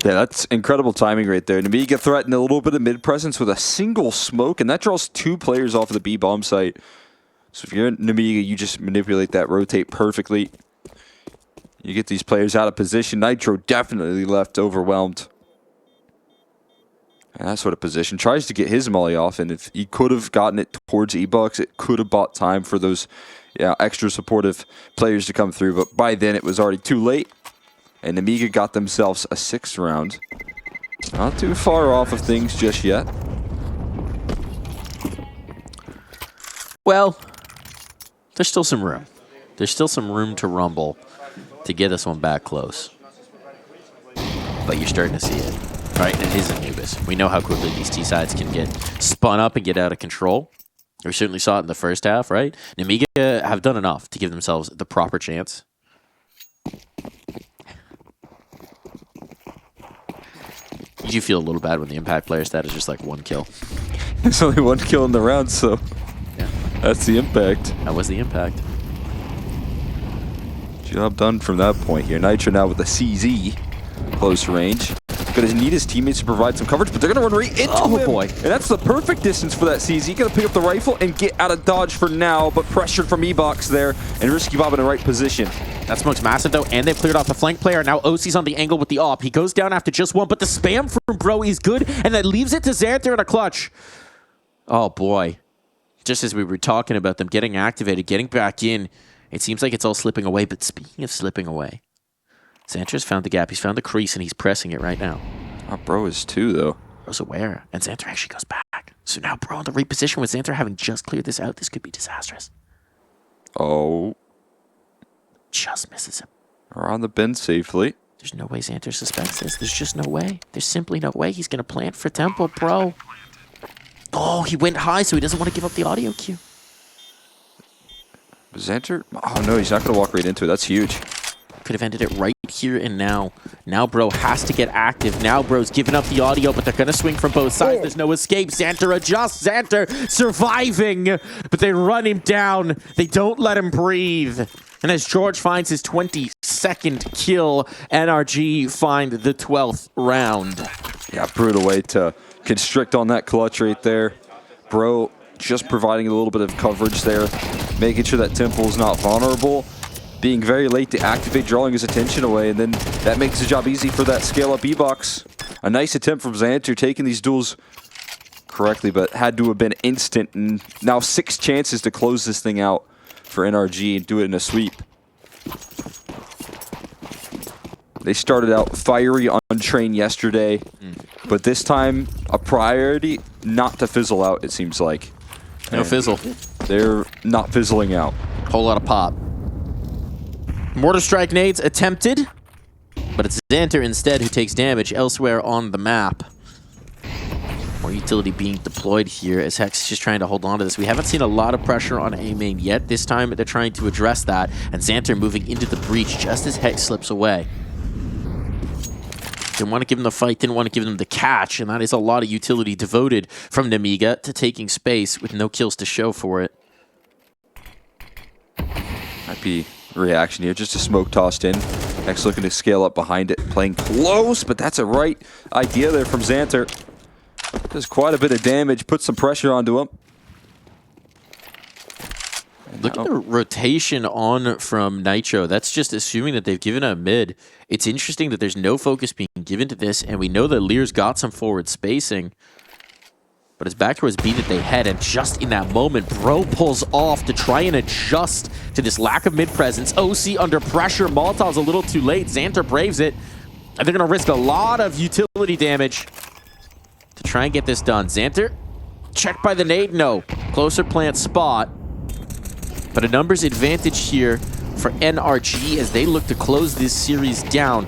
Yeah, that's incredible timing right there. Nemiga threatened a little bit of mid-presence with a single smoke, and that draws 2 players off of the B-bomb site. So if you're in Nemiga, you just manipulate that rotate perfectly. You get these players out of position. Nitro definitely left overwhelmed. And that sort of position. Tries to get his molly off, and if he could have gotten it towards E-Bucks, it could have bought time for those extra supportive players to come through. But by then, it was already too late. And Nemiga got themselves a 6th round. Not too far off of things just yet. Well, there's still some room. There's still some room to rumble to get this one back close. But you're starting to see it. Right, and it is Anubis. We know how quickly these T-sides can get spun up and get out of control. We certainly saw it in the first half, right? Nemiga have done enough to give themselves the proper chance. You do feel a little bad when the impact player stat is just like 1 kill. There's only 1 kill in the round, so That's the impact. That was the impact. Job done from that point here. Nitro now with the CZ. Close range. Gonna need his teammates to provide some coverage, but they're gonna run right into him. Boy. And that's the perfect distance for that CZ. Gonna pick up the rifle and get out of dodge for now, but pressured from E-Box there, and Risky Bob in the right position. That smoke's massive though, and they've cleared off the flank player. Now OC's on the angle with the op. He goes down after just one, but the spam from Bro is good, and that leaves it to Xanther in a clutch. Oh boy. Just as we were talking about them getting activated, getting back in, it seems like it's all slipping away, but speaking of slipping away, Xanther's found the gap, he's found the crease, and he's pressing it right now. Oh, Bro is too, though. Bro's aware, and Xanther actually goes back. So now Bro in the reposition with Xanther having just cleared this out. This could be disastrous. Oh. Just misses him. Around the bend safely. There's no way Xanther suspects this. There's just no way. There's simply no way he's going to plant for Temple, Bro. Oh, he went high, so he doesn't want to give up the audio cue. Xanther? Oh, no, he's not going to walk right into it. That's huge. Could have ended it right here and now. Now Bro has to get active. Now Bro's giving up the audio, but they're going to swing from both sides. There's no escape. Xanther adjusts. Xanther surviving, but they run him down. They don't let him breathe. And as George finds his 22nd kill, NRG find the 12th round. Yeah, brutal way to constrict on that clutch right there. Bro just providing a little bit of coverage there, making sure that Temple's not vulnerable. Being very late to activate, drawing his attention away, and then that makes the job easy for that scale-up E-Box. A nice attempt from Xanther, taking these duels correctly, but had to have been instant, and now 6 chances to close this thing out for NRG and do it in a sweep. They started out fiery on train yesterday, but this time a priority not to fizzle out, it seems like. No fizzle. They're not fizzling out. Whole lot of pop. Mortar strike nades attempted, but it's Xanther instead who takes damage elsewhere on the map. More utility being deployed here as Hex is just trying to hold on to this. We haven't seen a lot of pressure on A main yet. This time they're trying to address that, and Xanther moving into the breach just as Hex slips away. Didn't want to give him the fight, didn't want to give them the catch, and that is a lot of utility devoted from Nemiga to taking space with no kills to show for it. Might be reaction here, just a smoke tossed in. Hex looking to scale up behind it, playing close, but that's a right idea there from Xanther. Does quite a bit of damage, puts some pressure onto him. Look at the rotation on from Nitro. That's just assuming that they've given a mid. It's interesting that there's no focus being given to this, and we know that Lear's got some forward spacing. But it's back towards B that they head, and just in that moment, Bro pulls off to try and adjust to this lack of mid-presence. OC under pressure. Molotov's a little too late. Xanther braves it, and they're going to risk a lot of utility damage to try and get this done. Xanther, checked by the nade. No. Closer plant spot. But a numbers advantage here for NRG as they look to close this series down.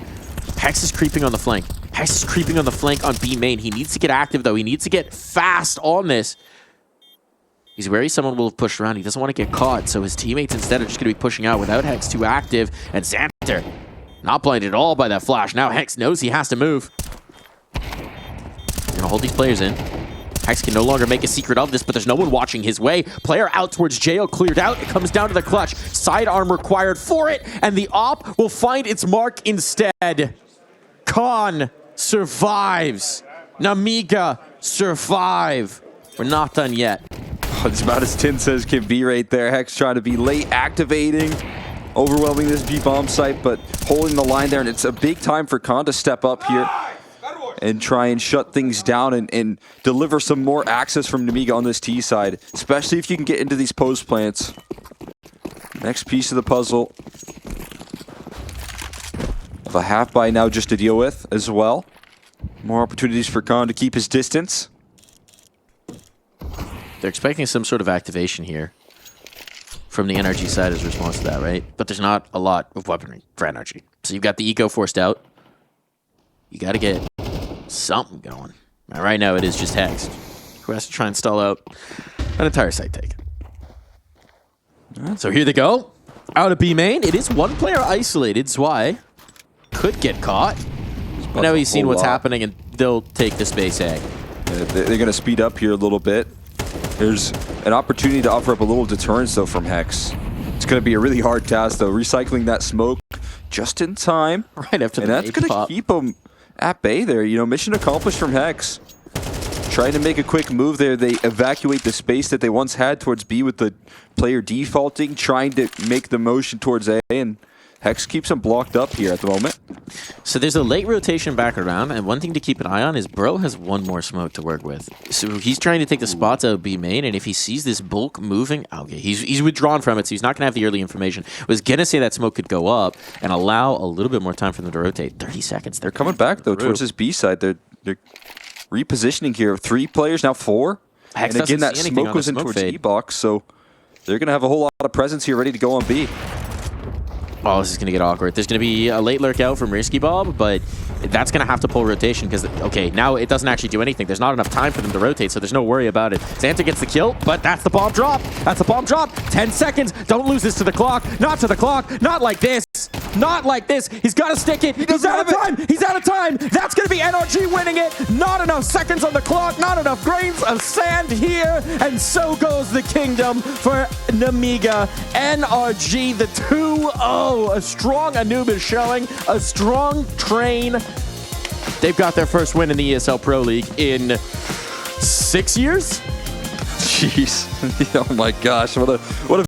Hex is creeping on the flank. Hex is creeping on the flank on B main. He needs to get active, though. He needs to get fast on this. He's wary someone will have pushed around. He doesn't want to get caught, so his teammates instead are just going to be pushing out without Hex too active. And Xanther, not blinded at all by that flash. Now Hex knows he has to move. Going to hold these players in. Hex can no longer make a secret of this, but there's no one watching his way. Player out towards jail, cleared out. It comes down to the clutch. Sidearm required for it, and the op will find its mark instead. Khan survives. Nemiga survive. We're not done yet. It's about as tense as can be right there. Hex trying to be late activating, overwhelming this B-bomb site, but holding the line there, and it's a big time for Khan to step up here and try and shut things down and deliver some more access from Nemiga on this T side, especially if you can get into these post plants. Next piece of the puzzle. Have a half buy now just to deal with as well. More opportunities for Khan to keep his distance. They're expecting some sort of activation here from the NRG side as a response to that, right? But there's not a lot of weaponry for NRG. So you've got the eco forced out. You got to get something going. Now, right now, it is just Hex, who has to try and stall out an entire site take. So here they go. Out of B main. It is one player isolated. Zwei could get caught. But now he's seen what's happening, and they'll take the space A. Yeah, they're going to speed up here a little bit. There's an opportunity to offer up a little deterrence, though, from Hex. It's going to be a really hard task, though, recycling that smoke just in time. Right after the And that's going to keep them at bay there. You know, mission accomplished from Hex. Trying to make a quick move there. They evacuate the space that they once had towards B with the player defaulting, trying to make the motion towards A, and Hex keeps him blocked up here at the moment. So there's a late rotation back around, and one thing to keep an eye on is Bro has one more smoke to work with. So he's trying to take the spots out of B main, and if he sees this bulk moving, okay, he's withdrawn from it, so he's not going to have the early information. Was going to say that smoke could go up and allow a little bit more time for them to rotate. 30 seconds. They're coming back, though, towards this B side. They're repositioning here. 3 players, now 4. Hex and again, that doesn't see smoke was in smoke towards fade. E-box, so they're going to have a whole lot of presence here ready to go on B. Oh, this is going to get awkward. There's going to be a late lurk out from Risky Bob, but that's going to have to pull rotation because, okay, now it doesn't actually do anything. There's not enough time for them to rotate, so there's no worry about it. Xanta gets the kill, but that's the bomb drop. That's the bomb drop. 10 seconds. Don't lose this to the clock. Not to the clock. Not like this. Not like this. He's got to stick it. He's out of time. He's out of time. That's going to be NRG winning it. Not enough seconds on the clock. Not enough grains of sand here. And so goes the kingdom for Nemiga. NRG, the 2-0. A strong Anubis showing. A strong train. They've got their first win in the ESL Pro League in 6 years. Jeez. Oh my gosh. What a